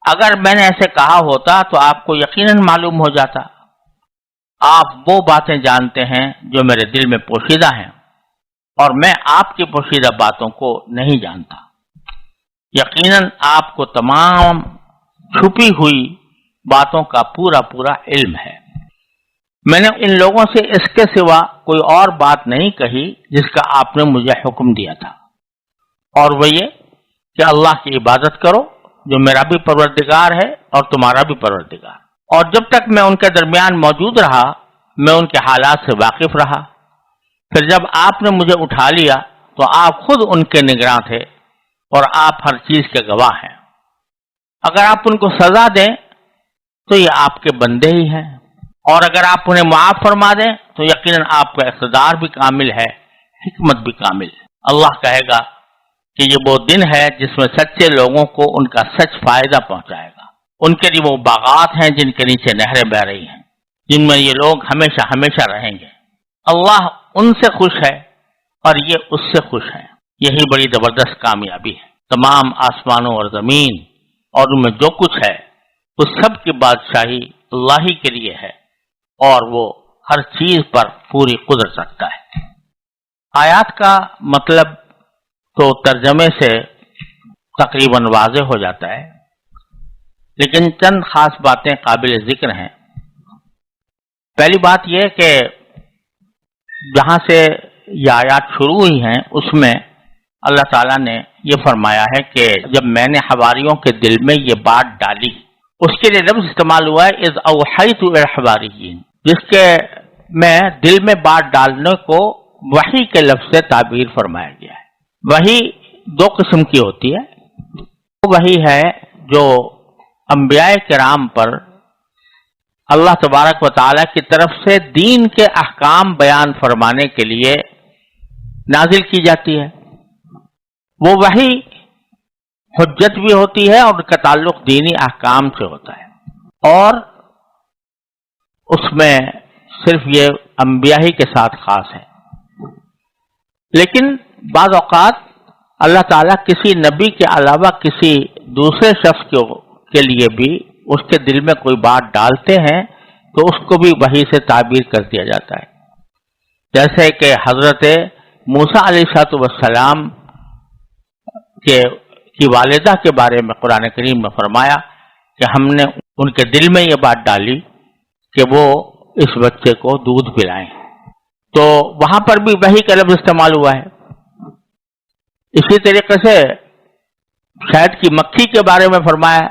اگر میں نے ایسے کہا ہوتا تو آپ کو یقیناً معلوم ہو جاتا. آپ وہ باتیں جانتے ہیں جو میرے دل میں پوشیدہ ہیں اور میں آپ کی پوشیدہ باتوں کو نہیں جانتا. یقیناً آپ کو تمام چھپی ہوئی باتوں کا پورا علم ہے. میں نے ان لوگوں سے اس کے سوا کوئی اور بات نہیں کہی جس کا آپ نے مجھے حکم دیا تھا، اور وہ یہ کہ اللہ کی عبادت کرو جو میرا بھی پروردگار ہے اور تمہارا بھی پروردگار. اور جب تک میں ان کے درمیان موجود رہا میں ان کے حالات سے واقف رہا. پھر جب آپ نے مجھے اٹھا لیا تو آپ خود ان کے نگراں تھے اور آپ ہر چیز کے گواہ ہیں. اگر آپ ان کو سزا دیں تو یہ آپ کے بندے ہی ہیں، اور اگر آپ انہیں معاف فرما دیں تو یقیناً آپ کا اقتدار بھی کامل ہے، حکمت بھی کامل. اللہ کہے گا کہ یہ وہ دن ہے جس میں سچے لوگوں کو ان کا سچ فائدہ پہنچائے گا. ان کے لیے وہ باغات ہیں جن کے نیچے نہریں بہ رہی ہیں، جن میں یہ لوگ ہمیشہ ہمیشہ رہیں گے. اللہ ان سے خوش ہے اور یہ اس سے خوش ہیں. یہی بڑی زبردست کامیابی ہے۔ تمام آسمانوں اور زمین اور ان میں جو کچھ ہے اس سب کی بادشاہی اللہ ہی کے لیے ہے اور وہ ہر چیز پر پوری قدرت رکھتا ہے۔ آیات کا مطلب تو ترجمے سے تقریباً واضح ہو جاتا ہے، لیکن چند خاص باتیں قابل ذکر ہیں۔ پہلی بات یہ کہ جہاں سے یہ آیات شروع ہوئی ہیں اس میں اللہ تعالیٰ نے یہ فرمایا ہے کہ جب میں نے حواریوں کے دل میں یہ بات ڈالی، اس کے لیے لفظ استعمال ہوا ہے اذ اوحیت الی الحواریین، جس کے میں دل میں بات ڈالنے کو وحی کے لفظ سے تعبیر فرمایا گیا ہے۔ وحی دو قسم کی ہوتی ہے، وحی ہے جو انبیاء کرام پر اللہ تبارک و تعالیٰ کی طرف سے دین کے احکام بیان فرمانے کے لیے نازل کی جاتی ہے۔ وہ وحی حجت بھی ہوتی ہے اور اس کا تعلق دینی احکام سے ہوتا ہے، اور اس میں صرف یہ انبیاء ہی کے ساتھ خاص ہے۔ لیکن بعض اوقات اللہ تعالیٰ کسی نبی کے علاوہ کسی دوسرے شخص کے لیے بھی اس کے دل میں کوئی بات ڈالتے ہیں تو اس کو بھی وحی سے تعبیر کر دیا جاتا ہے۔ جیسے کہ حضرت موسیٰ علیہ السلام کی والدہ کے بارے میں قرآن کریم میں فرمایا کہ ہم نے ان کے دل میں یہ بات ڈالی کہ وہ اس بچے کو دودھ پلائیں، تو وہاں پر بھی وحی کا لفظ استعمال ہوا ہے۔ اسی طریقے سے شہد کی مکھی کے بارے میں فرمایا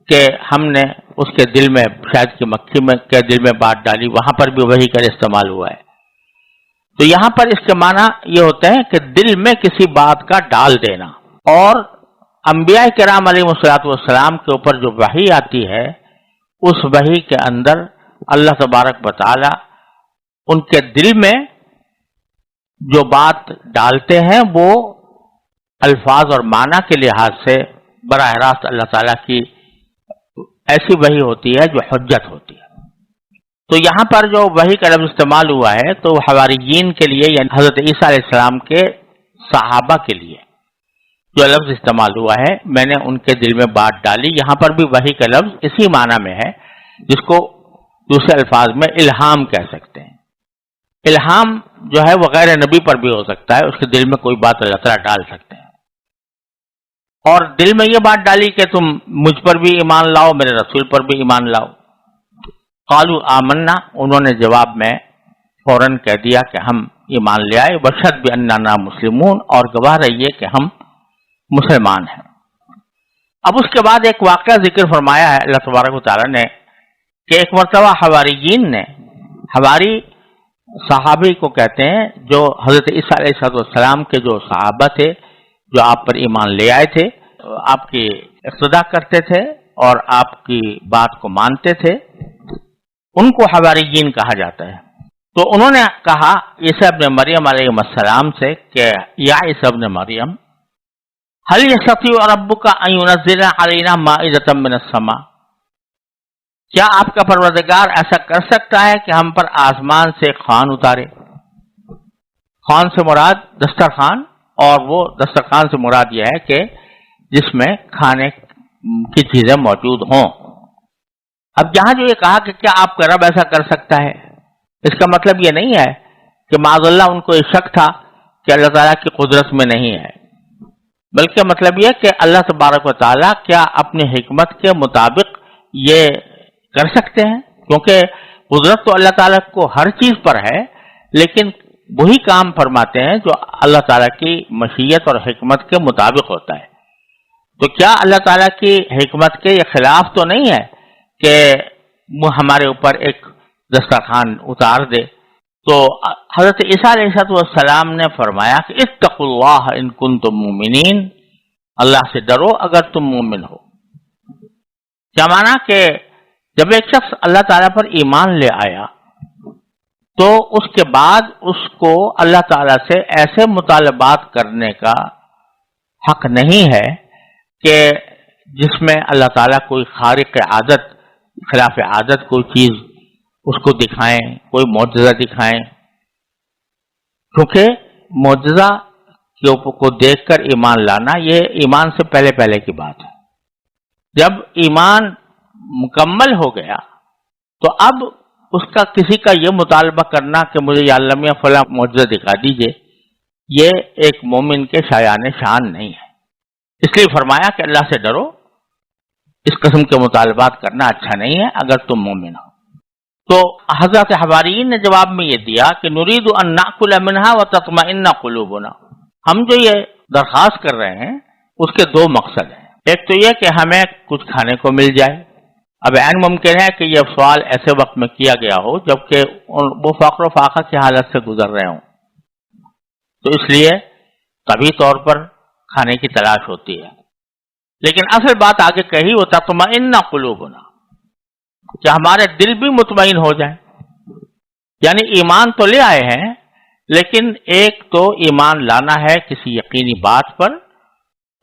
کہ ہم نے اس کے دل میں شہد کی مکھی کے دل میں بات ڈالی، وہاں پر بھی وحی کا استعمال ہوا ہے۔ تو یہاں پر اس کے معنی یہ ہوتے ہیں کہ دل میں کسی بات کا ڈال دینا، اور انبیاء کرام علیہ والسلام کے اوپر جو وحی آتی ہے اس وحی کے اندر اللہ تبارک و تعالی ان کے دل میں جو بات ڈالتے ہیں وہ الفاظ اور معنی کے لحاظ سے براہ راست اللہ تعالیٰ کی ایسی وحی ہوتی ہے جو حجت ہوتی ہے۔ تو یہاں پر جو وحی کا لفظ استعمال ہوا ہے تو حواریین کے لیے یعنی حضرت عیسیٰ علیہ السلام کے صحابہ کے لیے جو لفظ استعمال ہوا ہے میں نے ان کے دل میں بات ڈالی، یہاں پر بھی وحی کا لفظ اسی معنی میں ہے جس کو دوسرے الفاظ میں الہام کہہ سکتے ہیں۔ الہام جو ہے وہ غیر نبی پر بھی ہو سکتا ہے، اس کے دل میں کوئی بات اللہ تعالیٰ ڈال سکتے ہیں۔ اور دل میں یہ بات ڈالی کہ تم مجھ پر بھی ایمان لاؤ، میرے رسول پر بھی ایمان لاؤ۔ قالوا آمنا، انہوں نے جواب میں فوراً کہہ دیا کہ ہم ایمان لے آئے، واشہد باننا مسلمون، اور گواہ رہیے کہ ہم مسلمان ہیں۔ اب اس کے بعد ایک واقعہ ذکر فرمایا ہے اللہ تبارک و تعالیٰ نے کہ ایک مرتبہ حواریین نے، حواری صحابی کو کہتے ہیں جو حضرت عیسیٰ علیہ السلام کے جو صحابہ تھے جو آپ پر ایمان لے آئے تھے، آپ کی اقتدا کرتے تھے اور آپ کی بات کو مانتے تھے، ان کو حواریین کہا جاتا ہے۔ تو انہوں نے کہا عیسیٰ ابن مریم علیہ السلام سے کہ یا عیسیٰ ابن مریم هل يستطيع ربك ان ينزل علينا مائدة من السماء، کیا آپ کا پروردگار ایسا کر سکتا ہے کہ ہم پر آسمان سے خوان اتارے؟ خوان سے مراد دسترخوان، اور وہ دسترخوان سے مراد یہ ہے کہ جس میں کھانے کی چیزیں موجود ہوں۔ اب یہاں جو یہ کہا کہ کیا آپ کا رب ایسا کر سکتا ہے، اس کا مطلب یہ نہیں ہے کہ معاذ اللہ ان کو یہ شک تھا کہ اللہ تعالیٰ کی قدرت میں نہیں ہے، بلکہ مطلب یہ کہ اللہ تبارک و تعالیٰ کیا اپنی حکمت کے مطابق یہ کر سکتے ہیں، کیونکہ قدرت تو اللہ تعالیٰ کو ہر چیز پر ہے، لیکن وہی کام فرماتے ہیں جو اللہ تعالیٰ کی مشیت اور حکمت کے مطابق ہوتا ہے۔ تو کیا اللہ تعالیٰ کی حکمت کے یہ خلاف تو نہیں ہے کہ وہ ہمارے اوپر ایک دسترخوان اتار دے؟ تو حضرت عیسیٰ علیہ السلام نے فرمایا کہ اتقوا اللہ ان کنتم مومنین، اللہ سے ڈرو اگر تم مومن ہو۔ کیا معنی کہ جب ایک شخص اللہ تعالیٰ پر ایمان لے آیا تو اس کے بعد اس کو اللہ تعالیٰ سے ایسے مطالبات کرنے کا حق نہیں ہے کہ جس میں اللہ تعالیٰ کوئی خارق عادت، خلاف عادت کوئی چیز اس کو دکھائیں، کوئی معجزہ دکھائیں، کیونکہ معجزہ کو دیکھ کر ایمان لانا، یہ ایمان سے پہلے پہلے کی بات ہے۔ جب ایمان مکمل ہو گیا تو اب اس کا کسی کا یہ مطالبہ کرنا کہ مجھے یا اللہ میاں فلاں معجزہ دکھا دیجئے، یہ ایک مومن کے شایان شان نہیں ہے۔ اس لیے فرمایا کہ اللہ سے ڈرو، اس قسم کے مطالبات کرنا اچھا نہیں ہے اگر تم مومن ہو۔ تو حضرت حواریین نے جواب میں یہ دیا کہ نرید ان ناکل منہا وتطمئن قلوبنا، ہم جو یہ درخواست کر رہے ہیں اس کے دو مقصد ہیں۔ ایک تو یہ کہ ہمیں کچھ کھانے کو مل جائے، اب عین ممکن ہے کہ یہ سوال ایسے وقت میں کیا گیا ہو جبکہ وہ فقر و فاقہ کی حالت سے گزر رہے ہوں، تو اس لیے طبعی طور پر کھانے کی تلاش ہوتی ہے، لیکن اصل بات آگے کہی وہ تطمئن قلوبنا، کہ ہمارے دل بھی مطمئن ہو جائیں۔ یعنی ایمان تو لے آئے ہیں، لیکن ایک تو ایمان لانا ہے کسی یقینی بات پر،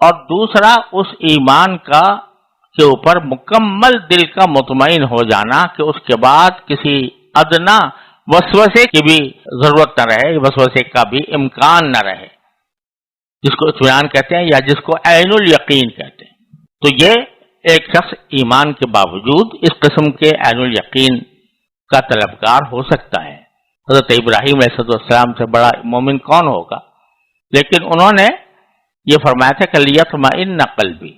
اور دوسرا اس ایمان کے اوپر مکمل دل کا مطمئن ہو جانا کہ اس کے بعد کسی ادنا وسوسے کی بھی ضرورت نہ رہے، وسوسے کا بھی امکان نہ رہے، جس کو اطمینان کہتے ہیں یا جس کو عین الیقین کہتے ہیں۔ تو یہ ایک شخص ایمان کے باوجود اس قسم کے عین الیقین کا طلبگار ہو سکتا ہے۔ حضرت ابراہیم علیہ السلام سے بڑا مومن کون ہوگا؟ لیکن انہوں نے یہ فرمایا تھا کہ لیطمئن قلبی،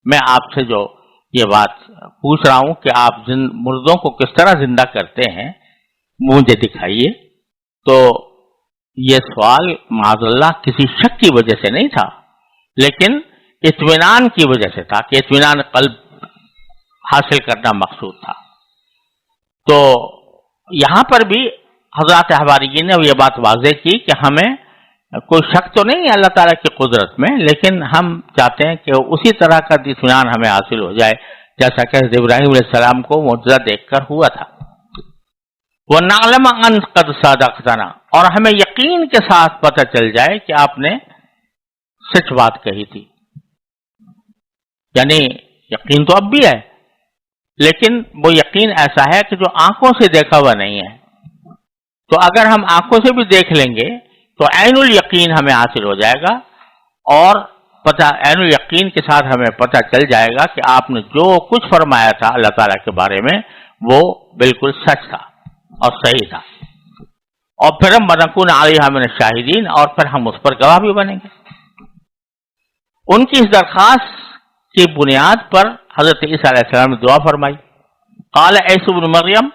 میں آپ سے جو یہ بات پوچھ رہا ہوں کہ آپ مردوں کو کس طرح زندہ کرتے ہیں مجھے دکھائیے۔ تو یہ سوال معاذ اللہ کسی شک کی وجہ سے نہیں تھا، لیکن اطمینان کی وجہ سے تھا کہ اطمینان قلب حاصل کرنا مقصود تھا۔ تو یہاں پر بھی حضرات حواریین نے یہ بات واضح کی کہ ہمیں کوئی شک تو نہیں ہے اللہ تعالیٰ کی قدرت میں، لیکن ہم چاہتے ہیں کہ اسی طرح کا اطمینان ہمیں حاصل ہو جائے جیسا کہ حضرت ابراہیم علیہ السلام کو معجزہ دیکھ کر ہوا تھا۔ وَنَعْلَمَ أَنْ قَدْ صَدَقْتَنَا، اور ہمیں یقین کے ساتھ پتہ چل جائے کہ آپ نے سچ بات کہی تھی۔ یعنی یقین تو اب بھی ہے، لیکن وہ یقین ایسا ہے کہ جو آنکھوں سے دیکھا ہوا نہیں ہے۔ تو اگر ہم آنکھوں سے بھی دیکھ لیں گے تو عین الیقین ہمیں حاصل ہو جائے گا، اور عین الیقین کے ساتھ ہمیں پتہ چل جائے گا کہ آپ نے جو کچھ فرمایا تھا اللہ تعالیٰ کے بارے میں وہ بالکل سچ تھا اور صحیح تھا، اور پھر ہم بنکون علیہا من الشاہدین، اور پھر ہم اس پر گواہ بھی بنیں گے۔ ان کی اس درخواست کی بنیاد پر حضرت عیسیٰ علیہ السلام نے دعا فرمائی۔ قال عیسی ابن مریم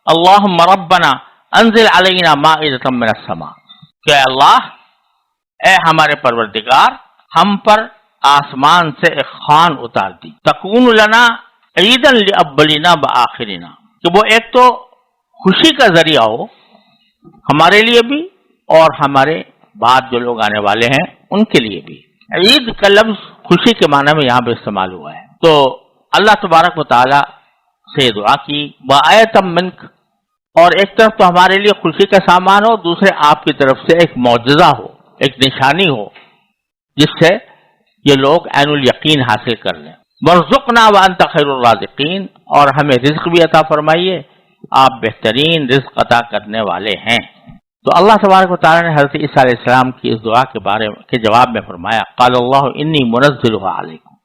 اللہم ربنا انزل علینا مائدۃ من السماء، کہ اللہ اے ہمارے پروردگار ہم پر آسمان سے ایک خوان اتار دی، تکون لنا عیدا لاولنا وآخرنا، کہ وہ ایک تو خوشی کا ذریعہ ہو ہمارے لیے بھی اور ہمارے بعد جو لوگ آنے والے ہیں ان کے لیے بھی۔ عید کا لفظ خوشی کے معنی میں یہاں پہ استعمال ہوا ہے۔ تو اللہ تبارک و تعالی سے دعا کی وآیۃ منک، اور ایک طرف تو ہمارے لیے خوشی کا سامان ہو، دوسرے آپ کی طرف سے ایک معجزہ ہو، ایک نشانی ہو جس سے یہ لوگ عین الیقین حاصل کر لیں۔ وارزقنا وانت خیر الرازقین، اور ہمیں رزق بھی عطا فرمائیے، آپ بہترین رزق عطا کرنے والے ہیں۔ تو اللہ تبارک و تعالیٰ نے حضرت عیسیٰ علیہ السلام کی اس دعا کے جواب میں فرمایا قال اللہ انی منزلها علیکم،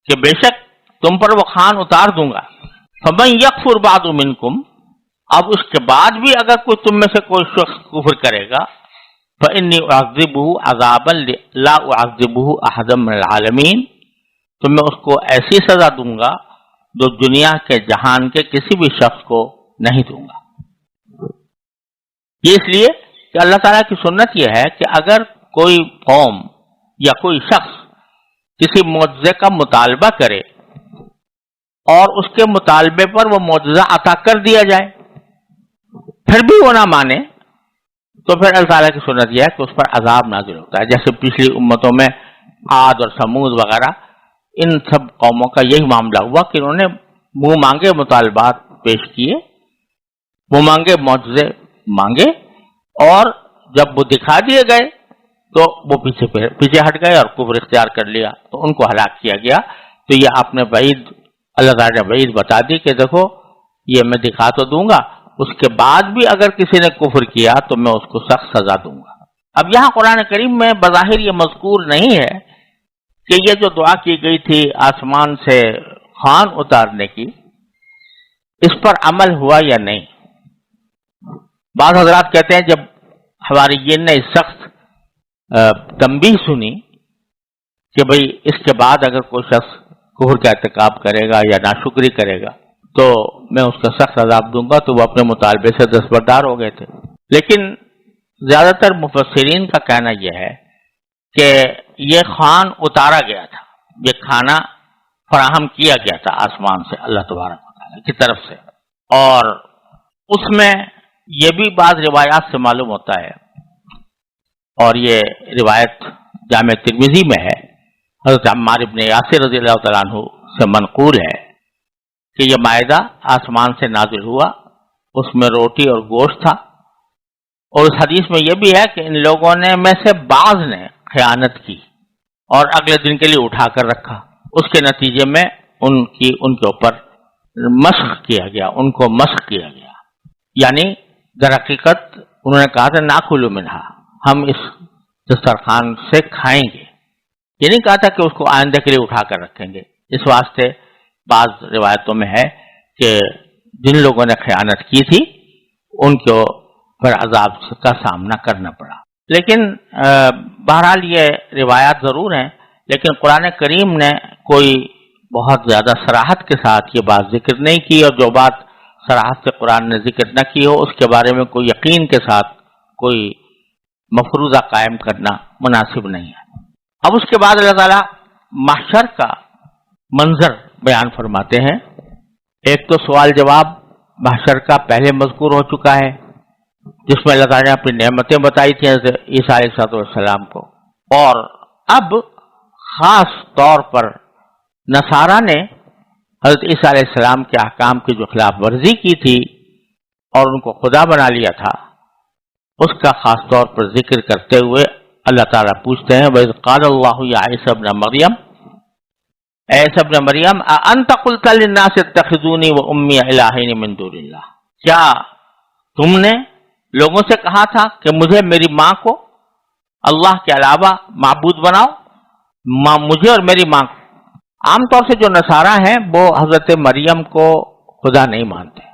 کہ بے شک تم پر وہ خوان اتار دوں گا۔ فمن یکفر بعد منکم، اب اس کے بعد بھی اگر کوئی تم میں سے کوئی شخص کفر کرے گا فإنی أعذبه عذابا لا أعذبه أحدا من العالمین، تو میں اس کو ایسی سزا دوں گا جو دنیا کے جہان کے کسی بھی شخص کو نہیں دوں گا۔ یہ اس لیے کہ اللہ تعالیٰ کی سنت یہ ہے کہ اگر کوئی قوم یا کوئی شخص کسی معجزے کا مطالبہ کرے اور اس کے مطالبے پر وہ معجزہ عطا کر دیا جائے پھر بھی وہ نہ مانے، تو پھر اللہ تعالیٰ کی سنت یہ ہے کہ اس پر عذاب نازل ہوتا ہے، جیسے پچھلی امتوں میں عاد اور سمود وغیرہ، ان سب قوموں کا یہی معاملہ ہوا کہ انہوں نے منہ مانگے مطالبات پیش کیے، منہ مانگے معجزے مانگے، اور جب وہ دکھا دیے گئے تو وہ پیچھے ہٹ گئے اور کفر اختیار کر لیا، تو ان کو ہلاک کیا گیا۔ تو یہ آپ نے وعید، اللہ تعالیٰ نے وعید بتا دی کہ دیکھو یہ میں دکھا تو دوں گا، اس کے بعد بھی اگر کسی نے کفر کیا تو میں اس کو سخت سزا دوں گا۔ اب یہاں قرآن کریم میں بظاہر یہ مذکور نہیں ہے کہ یہ جو دعا کی گئی تھی آسمان سے خوان اتارنے کی، اس پر عمل ہوا یا نہیں۔ بعض حضرات کہتے ہیں جب حواریین نے اس سخت تنبیہ سنی کہ بھئی اس کے بعد اگر کوئی شخص کفر کا ارتکاب کرے گا یا ناشکری کرے گا تو میں اس کا سخت عذاب دوں گا، تو وہ اپنے مطالبے سے دستبردار ہو گئے تھے۔ لیکن زیادہ تر مفسرین کا کہنا یہ ہے کہ یہ خوان اتارا گیا تھا، یہ کھانا فراہم کیا گیا تھا آسمان سے اللہ تبارک و تعالیٰ کی طرف سے، اور اس میں یہ بھی بعض روایات سے معلوم ہوتا ہے، اور یہ روایت جامع ترمذی میں ہے، حضرت عمار ابن یاسر رضی اللہ تعالیٰ عنہ سے منقول ہے کہ یہ مائدہ آسمان سے نازل ہوا، اس میں روٹی اور گوشت تھا، اور اس حدیث میں یہ بھی ہے کہ ان لوگوں نے میں سے بعض نے خیانت کی اور اگلے دن کے لیے اٹھا کر رکھا، اس کے نتیجے میں ان کے اوپر مسخ کیا گیا، ان کو مسخ کیا گیا، یعنی در حقیقت انہوں نے کہا تھا ناکلوا منہا، ہم اس دسترخوان سے کھائیں گے، یہ نہیں کہا تھا کہ اس کو آئندہ کے لیے اٹھا کر رکھیں گے۔ اس واسطے بعض روایتوں میں ہے کہ جن لوگوں نے خیانت کی تھی ان کو پھر عذاب کا سامنا کرنا پڑا۔ لیکن بہرحال یہ روایات ضرور ہیں، لیکن قرآن کریم نے کوئی بہت زیادہ صراحت کے ساتھ یہ بات ذکر نہیں کی، اور جو بات صراحت سے قرآن نے ذکر نہ کی ہو اس کے بارے میں کوئی یقین کے ساتھ کوئی مفروضہ قائم کرنا مناسب نہیں ہے۔ اب اس کے بعد اللہ تعالیٰ محشر کا منظر بیان فرماتے ہیں۔ ایک تو سوال جواب محشر کا پہلے مذکور ہو چکا ہے، جس میں اللہ تعالیٰ نے اپنی نعمتیں بتائی تھیں حضرت عیسیٰ علیہ السلام کو، اور اب خاص طور پر نصارہ نے حضرت عیسیٰ علیہ السلام کے احکام کی جو خلاف ورزی کی تھی اور ان کو خدا بنا لیا تھا، اس کا خاص طور پر ذکر کرتے ہوئے اللہ تعالیٰ پوچھتے ہیں وَإِذْ قَالَ اللَّهُ يَا عِيسَى ابْنَ مَرْيَمَ، اے عیسیٰ ابن مریم أَأَنْتَ قُلْتَ لِلنَّاسِ اتَّخِذُونِي وَأُمِّيَ إِلَٰهَيْنِ مِن دُونِ اللَّهِ، کیا تم نے لوگوں سے کہا تھا کہ مجھے میری ماں کو اللہ کے علاوہ معبود بناؤ، مجھے اور میری ماں کو؟ عام طور سے جو نصارہ ہیں وہ حضرت مریم کو خدا نہیں مانتے،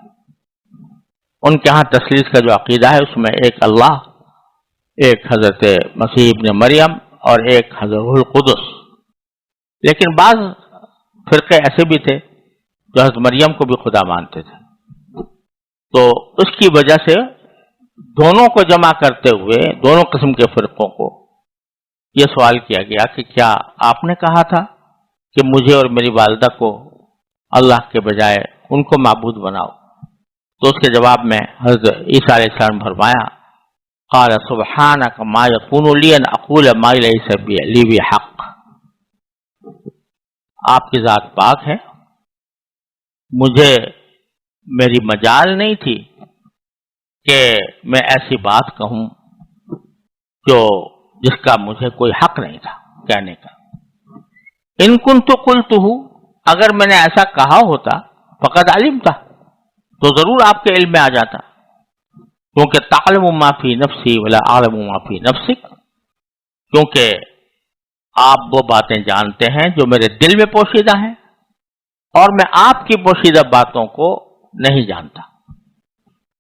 ان کے ہاں تثلیث کا جو عقیدہ ہے اس میں ایک اللہ، ایک حضرت مسیح ابن مریم اور ایک حضرت القدس، لیکن بعض فرقے ایسے بھی تھے جو حضرت مریم کو بھی خدا مانتے تھے، تو اس کی وجہ سے دونوں کو جمع کرتے ہوئے دونوں قسم کے فرقوں کو یہ سوال کیا گیا کہ کیا آپ نے کہا تھا کہ مجھے اور میری والدہ کو اللہ کے بجائے ان کو معبود بناؤ؟ تو اس کے جواب میں حضرت عیسیٰ علیہ السلام فرمایا قال سبحانک ما یکون لی ان اقول ما لیس لی بحق، آپ کی ذات پاک ہے، مجھے میری مجال نہیں تھی کہ میں ایسی بات کہوں جو جس کا مجھے کوئی حق نہیں تھا کہنے کا۔ ان کنت قلتہ، اگر میں نے ایسا کہا ہوتا فقد علمتا، تو ضرور آپ کے علم میں آ جاتا، کیونکہ تعلم ما فی نفسی ولا اعلم ما فی نفسک، کیونکہ آپ وہ باتیں جانتے ہیں جو میرے دل میں پوشیدہ ہیں اور میں آپ کی پوشیدہ باتوں کو نہیں جانتا۔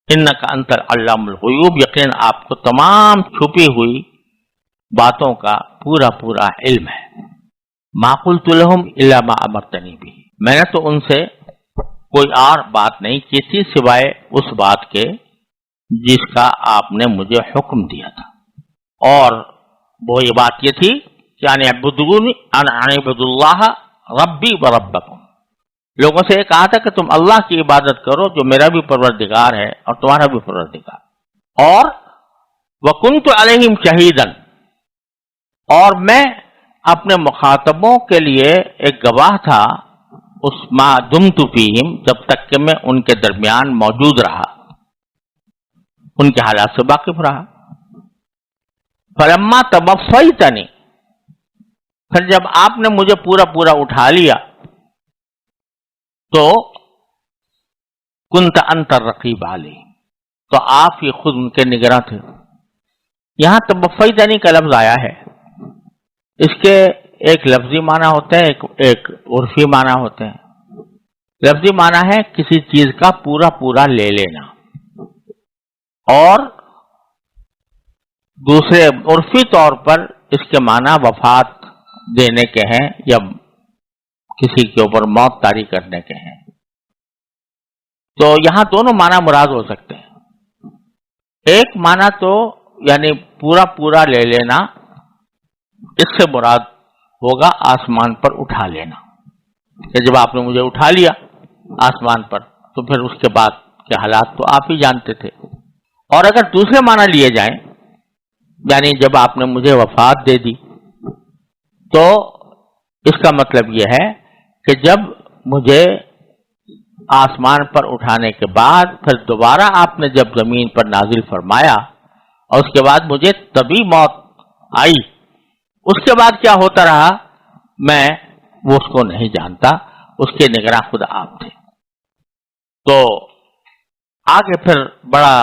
انک انت علام الغیوب، یقین آپ کو تمام چھپی ہوئی باتوں کا پورا پورا علم ہے۔ ما قلت لهم الا ما امرتنی به، میں نے تو ان سے کوئی اور بات نہیں کی تھی سوائے اس بات کے جس کا آپ نے مجھے حکم دیا تھا، اور وہ یہ بات یہ تھی کہ ان اعبدونی ان اعبد اللہ ربی و ربکم، لوگوں سے یہ کہا تھا کہ تم اللہ کی عبادت کرو جو میرا بھی پروردگار ہے اور تمہارا بھی پروردگار، اور وکنت علیہم شہیدا، اور میں اپنے مخاطبوں کے لیے ایک گواہ تھا اس ما دمت فیہم، جب تک کہ میں ان کے درمیان موجود رہا، ان کے حالات سے واقف رہا۔ فلما توفیتنی، پھر جب آپ نے مجھے پورا پورا اٹھا لیا تو کنت انت الرقیب علیہ، تو آپ ہی خود ان کے نگراں تھے، یہاں توفی دینی کا لفظ آیا ہے، اس کے ایک لفظی معنی ہوتے ہیں، ایک عرفی معنی ہوتے ہیں۔ لفظی معنی ہے کسی چیز کا پورا پورا لے لینا، اور دوسرے عرفی طور پر اس کے معنی وفات دینے کے ہیں یا کسی کے اوپر موت طاری کرنے کے ہیں۔ تو یہاں دونوں معنی مراد ہو سکتے ہیں۔ ایک معنی تو یعنی پورا پورا لے لینا، اس سے مراد ہوگا آسمان پر اٹھا لینا، کہ جب آپ نے مجھے اٹھا لیا آسمان پر تو پھر اس کے بعد کے حالات تو آپ ہی جانتے تھے۔ اور اگر دوسرے معنی لیے جائیں، یعنی جب آپ نے مجھے وفات دے دی، تو اس کا مطلب یہ ہے کہ جب مجھے آسمان پر اٹھانے کے بعد پھر دوبارہ آپ نے جب زمین پر نازل فرمایا اور اس کے بعد مجھے طبی موت آئی، اس کے بعد کیا ہوتا رہا میں وہ اس کو نہیں جانتا، اس کے نگراں خود آپ تھے۔ تو آگے پھر بڑا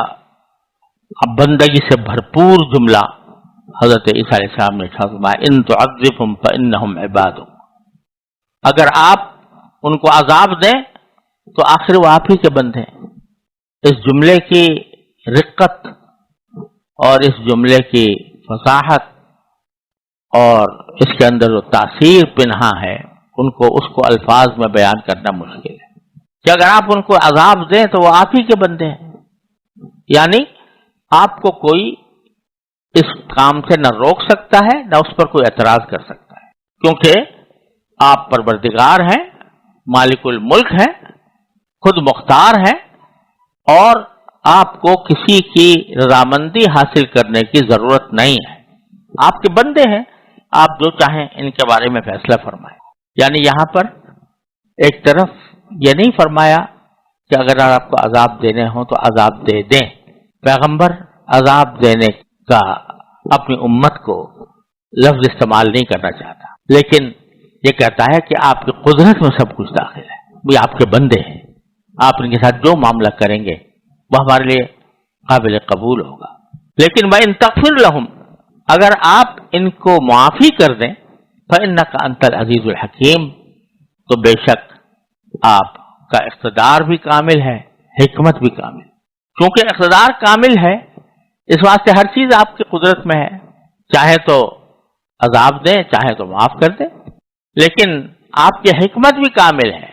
بندگی سے بھرپور جملہ حضرت عیسیٰ علیہ السلام نے فرمایا، ان تعذبهم فانہم عبادک، اگر آپ ان کو عذاب دیں تو آخر وہ آپ ہی کے بندے ہیں۔ اس جملے کی رقت اور اس جملے کی فصاحت اور اس کے اندر جو تاثیر پنہا ہے اس کو الفاظ میں بیان کرنا مشکل ہے، کہ اگر آپ ان کو عذاب دیں تو وہ آپ ہی کے بندے ہیں، یعنی آپ کو کوئی اس کام سے نہ روک سکتا ہے نہ اس پر کوئی اعتراض کر سکتا ہے، کیونکہ آپ پروردگار ہیں، مالک الملک ہیں، خود مختار ہیں، اور آپ کو کسی کی رضامندی حاصل کرنے کی ضرورت نہیں ہے، آپ کے بندے ہیں، آپ جو چاہیں ان کے بارے میں فیصلہ فرمائیں۔ یعنی یہاں پر ایک طرف یہ نہیں فرمایا کہ اگر آپ کو عذاب دینے ہوں تو عذاب دے دیں، پیغمبر عذاب دینے کا اپنی امت کو لفظ استعمال نہیں کرنا چاہتا، لیکن یہ کہتا ہے کہ آپ کی قدرت میں سب کچھ داخل ہے، وہ آپ کے بندے ہیں، آپ ان کے ساتھ جو معاملہ کریں گے وہ ہمارے لیے قابل قبول ہوگا۔ لیکن وَإِن تَغْفِرْ لَهُمْ، اگر آپ ان کو معافی کر دیں، فَإِنَّكَ أَنْتَ الْعَزِيزُ الْحَكِيمُ، تو بے شک آپ کا اقتدار بھی کامل ہے، حکمت بھی کامل، کیونکہ اقتدار کامل ہے اس واسطے ہر چیز آپ کی قدرت میں ہے، چاہے تو عذاب دیں چاہے تو معاف کر دیں، لیکن آپ کی حکمت بھی کامل ہے،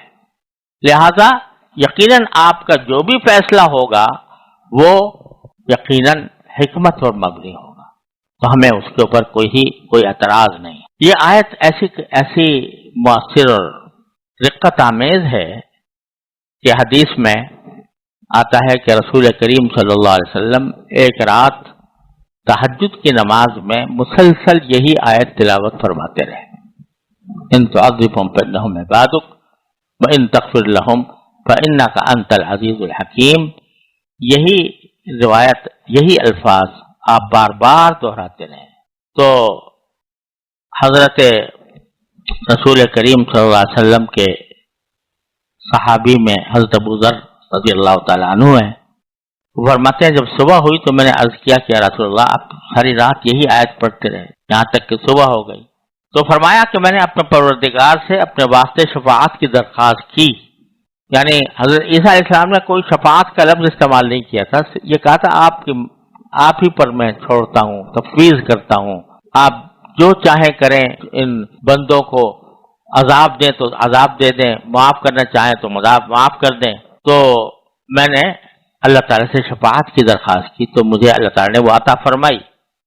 لہذا یقیناً آپ کا جو بھی فیصلہ ہوگا وہ یقیناً حکمت اور مبنی ہوگا، تو ہمیں اس کے اوپر کوئی اعتراض نہیں۔ یہ آیت ایسی مؤثر اور رقت آمیز ہے کہ حدیث میں آتا ہے کہ رسول کریم صلی اللہ علیہ وسلم ایک رات تہجد کی نماز میں مسلسل یہی آیت تلاوت فرماتے رہے، ان تعذبهم فانهم عبادک وان تغفر لهم فانك انت العزیز الحکیم، یہی روایت یہی الفاظ آپ بار بار دہراتے رہے۔ تو حضرت رسول کریم صلی اللہ علیہ وسلم کے صحابی میں حضرت ابو ذر رضی اللہ تعالیٰ عنہ ہیں، وہ فرماتے ہیں جب صبح ہوئی تو میں نے عرض کیا کہ یا رسول اللہ آپ ساری رات یہی آیت پڑھتے رہے یہاں تک کہ صبح ہو گئی، تو فرمایا کہ میں نے اپنے پروردگار سے اپنے واسطے شفاعت کی درخواست کی، یعنی حضرت عیسیٰ علیہ السلام نے کوئی شفاعت کا لفظ استعمال نہیں کیا تھا، یہ کہا تھا آپ ہی پر میں چھوڑتا ہوں، تفویض کرتا ہوں، آپ جو چاہیں کریں، ان بندوں کو عذاب دیں تو عذاب دے دیں، معاف کرنا چاہیں تو معاف کر دیں۔ تو میں نے اللہ تعالیٰ سے شفاعت کی درخواست کی تو مجھے اللہ تعالیٰ نے وہ عطا فرمائی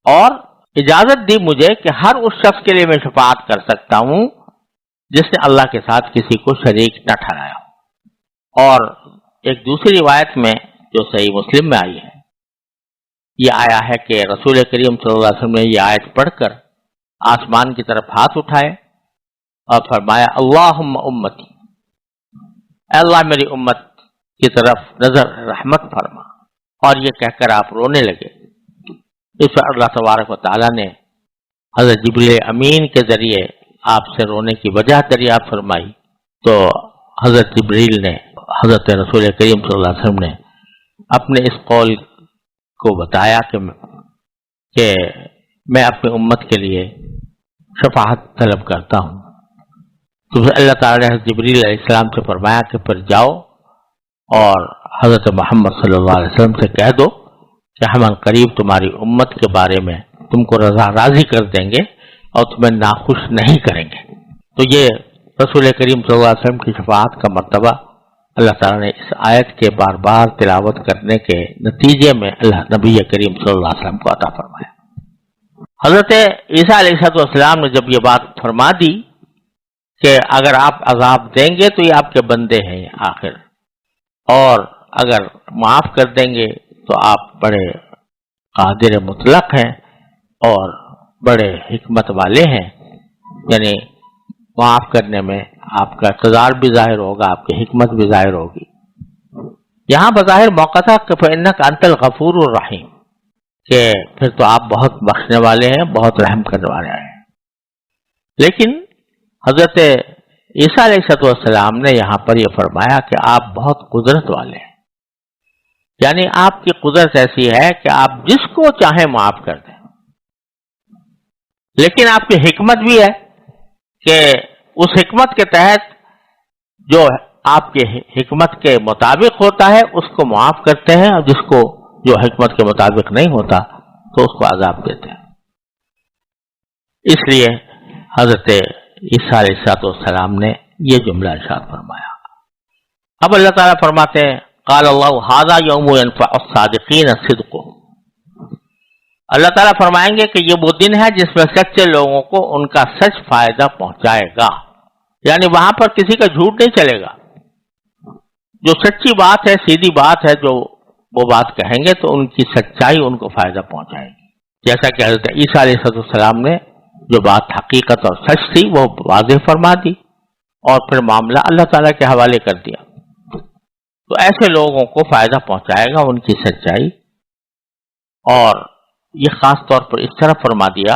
اور اجازت دی مجھے کہ ہر اس شخص کے لیے میں شفاعت کر سکتا ہوں جس نے اللہ کے ساتھ کسی کو شریک نہ ٹھہرایا ہو۔ اور ایک دوسری روایت میں جو صحیح مسلم میں آئی ہے، یہ آیا ہے کہ رسول کریم صلی اللہ علیہ وسلم نے یہ آیت پڑھ کر آسمان کی طرف ہاتھ اٹھائے اور فرمایا اللہم امتی، اے اللہ میری امت کی طرف نظر رحمت فرما، اور یہ کہہ کر آپ رونے لگے۔ اس پر اللہ تبارک و تعالیٰ نے حضرت جبریل امین کے ذریعے آپ سے رونے کی وجہ دریافت فرمائی، تو حضرت جبریل نے حضرت رسول کریم صلی اللہ علیہ وسلم نے اپنے اس قول کو بتایا کہ کہ میں اپنی امت کے لیے شفاعت طلب کرتا ہوں، تو پھر اللہ تعالیٰ نے جبریل علیہ السلام سے فرمایا کہ پھر جاؤ اور حضرت محمد صلی اللہ علیہ وسلم سے کہہ دو کہ ہم ان قریب تمہاری امت کے بارے میں تم کو راضی کر دیں گے اور تمہیں ناخوش نہیں کریں گے۔ تو یہ رسول کریم صلی اللہ علیہ وسلم کی شفاعت کا مرتبہ اللہ تعالیٰ نے اس آیت کے بار بار تلاوت کرنے کے نتیجے میں اللہ نبی کریم صلی اللہ علیہ وسلم کو عطا فرمایا۔ حضرت عیسیٰ علیہ السلام نے جب یہ بات فرما دی کہ اگر آپ عذاب دیں گے تو یہ آپ کے بندے ہیں آخر، اور اگر معاف کر دیں گے تو آپ بڑے قادر مطلق ہیں اور بڑے حکمت والے ہیں، یعنی معاف کرنے میں آپ کا اقتدار بھی ظاہر ہوگا، آپ کی حکمت بھی ظاہر ہوگی۔ یہاں بظاہر موقع تھا کہ فَإِنَّكَ أَنْتَ الْغَفُورُ الرَّحِيمُ، کہ پھر تو آپ بہت بخشنے والے ہیں، بہت رحم کرنے والے ہیں۔ لیکن حضرت عیسیٰ علیہ السلام نے یہاں پر یہ فرمایا کہ آپ بہت قدرت والے ہیں، یعنی آپ کی قدرت ایسی ہے کہ آپ جس کو چاہیں معاف کر دیں، لیکن آپ کی حکمت بھی ہے کہ اس حکمت کے تحت جو آپ کے حکمت کے مطابق ہوتا ہے اس کو معاف کرتے ہیں، اور جس کو جو حکمت کے مطابق نہیں ہوتا تو اس کو عذاب دیتے ہیں۔ اس لیے حضرت عیسیٰ علیہ السلام نے یہ جملہ ارشاد فرمایا۔ اب اللہ تعالیٰ فرماتے ہیں قال اللہ ھذا یوم ینفع الصادقین صدقہم، اللہ تعالیٰ فرمائیں گے کہ یہ وہ دن ہے جس میں سچے لوگوں کو ان کا سچ فائدہ پہنچائے گا، یعنی وہاں پر کسی کا جھوٹ نہیں چلے گا، جو سچی بات ہے، سیدھی بات ہے، جو وہ بات کہیں گے تو ان کی سچائی ان کو فائدہ پہنچائے گی۔ جیسا کہ حضرت عیسیٰ علیہ السلام نے جو بات حقیقت اور سچ تھی وہ واضح فرما دی اور پھر معاملہ اللہ تعالیٰ کے حوالے کر دیا، تو ایسے لوگوں کو فائدہ پہنچائے گا ان کی سچائی۔ اور یہ خاص طور پر اس طرح فرما دیا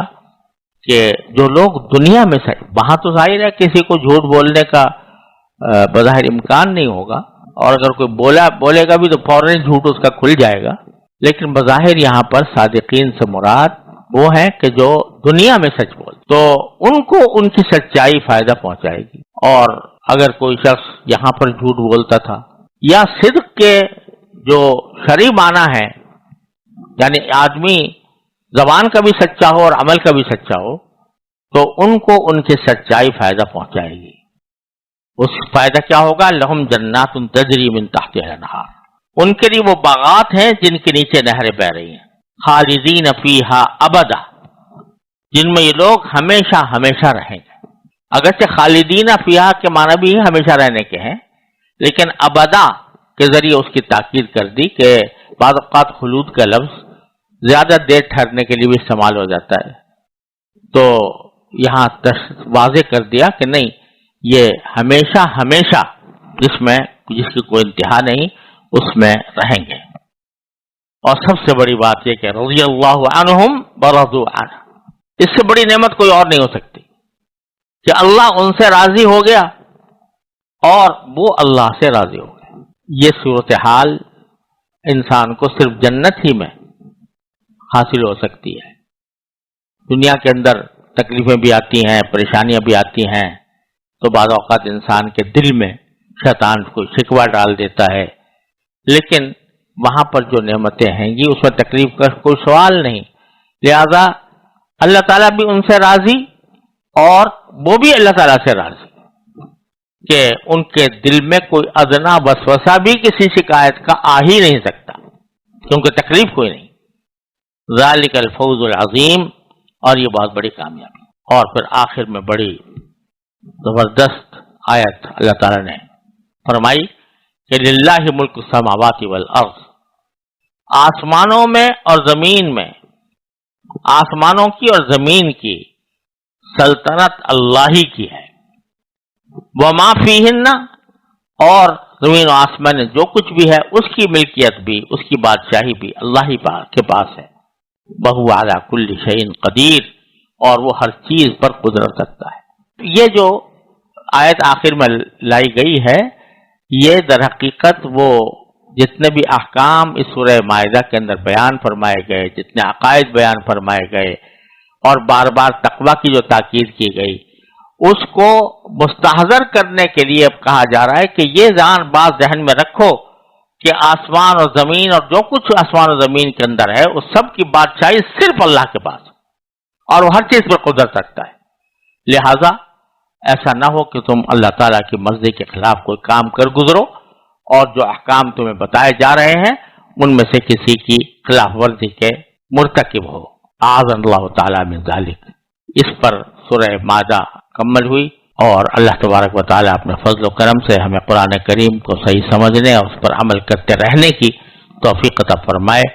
کہ جو لوگ دنیا میں سے، وہاں تو ظاہر ہے کسی کو جھوٹ بولنے کا بظاہر امکان نہیں ہوگا، اور اگر کوئی بولے گا بھی تو فوراً جھوٹ اس کا کھل جائے گا، لیکن بظاہر یہاں پر صادقین سے مراد وہ ہیں کہ جو دنیا میں سچ بول، تو ان کو ان کی سچائی فائدہ پہنچائے گی۔ اور اگر کوئی شخص یہاں پر جھوٹ بولتا تھا، یا صدق کے جو شرعی معنی ہے، یعنی آدمی زبان کا بھی سچا ہو اور عمل کا بھی سچا ہو، تو ان کو ان کی سچائی فائدہ پہنچائے گی۔ اس فائدہ کیا ہوگا؟ لہم جنات تجری من تحتها الانہار، ان کے لیے وہ باغات ہیں جن کے نیچے نہریں بہ رہی ہیں، خالدین فیہا ابدا، جن میں یہ لوگ ہمیشہ ہمیشہ رہیں گے۔ اگرچہ خالدین فیہا کے معنی بھی ہمیشہ رہنے کے ہیں، لیکن ابدا کے ذریعے اس کی تاکید کر دی کہ بعض اوقات خلود کا لفظ زیادہ دیر ٹھہرنے کے لیے بھی استعمال ہو جاتا ہے، تو یہاں واضح کر دیا کہ نہیں، یہ ہمیشہ ہمیشہ جس کی کوئی انتہا نہیں اس میں رہیں گے۔ اور سب سے بڑی بات یہ کہ رضی اللہ عنہم ورضوا عنہ، اس سے بڑی نعمت کوئی اور نہیں ہو سکتی کہ اللہ ان سے راضی ہو گیا اور وہ اللہ سے راضی ہو گیا۔ یہ صورتحال انسان کو صرف جنت ہی میں حاصل ہو سکتی ہے۔ دنیا کے اندر تکلیفیں بھی آتی ہیں، پریشانیاں بھی آتی ہیں، تو بعض اوقات انسان کے دل میں شیطان کوئی شکوہ ڈال دیتا ہے، لیکن وہاں پر جو نعمتیں ہیں گی اس میں تکلیف کا کوئی سوال نہیں، لہذا اللہ تعالیٰ بھی ان سے راضی اور وہ بھی اللہ تعالیٰ سے راضی کہ ان کے دل میں کوئی ادنا وسوسہ بھی کسی شکایت کا آ ہی نہیں سکتا، کیونکہ تکلیف کوئی نہیں۔ ذالک الفوز العظیم، اور یہ بہت بڑی کامیابی۔ اور پھر آخر میں بڑی زبردست آیت اللہ تعالیٰ نے فرمائی کہ للہ ملک السماوات والارض، آسمانوں میں اور زمین میں، آسمانوں کی اور زمین کی سلطنت اللہ ہی کی ہے، وما فیہن، اور زمین و آسمان میں جو کچھ بھی ہے اس کی ملکیت بھی، اس کی بادشاہی بھی اللہ ہی کے پاس ہے، وہو علی کل شیء قدیر، اور وہ ہر چیز پر قدرت رکھتا ہے۔ یہ جو آیت آخر میں لائی گئی ہے، یہ در حقیقت وہ جتنے بھی احکام اس سورہ مائدہ کے اندر بیان فرمائے گئے، جتنے عقائد بیان فرمائے گئے اور بار بار تقوی کی جو تاکید کی گئی، اس کو مستحضر کرنے کے لیے اب کہا جا رہا ہے کہ یہ بات ذہن میں رکھو کہ آسمان اور زمین اور جو کچھ آسمان اور زمین کے اندر ہے اس سب کی بادشاہی صرف اللہ کے پاس، اور وہ ہر چیز پر قدرت رکھتا ہے۔ لہذا ایسا نہ ہو کہ تم اللہ تعالیٰ کی مرضی کے خلاف کوئی کام کر گزرو اور جو احکام تمہیں بتائے جا رہے ہیں ان میں سے کسی کی خلاف ورزی کے مرتکب ہو۔ اعاذنا اللہ تعالیٰ من ذالک۔ اس پر سورہ مائدہ مکمل ہوئی، اور اللہ تبارک و تعالیٰ اپنے فضل و کرم سے ہمیں قرآن کریم کو صحیح سمجھنے اور اس پر عمل کرتے رہنے کی توفیق عطا فرمائے۔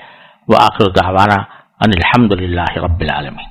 وآخر دعوانا ان الحمد للہ رب العالمین۔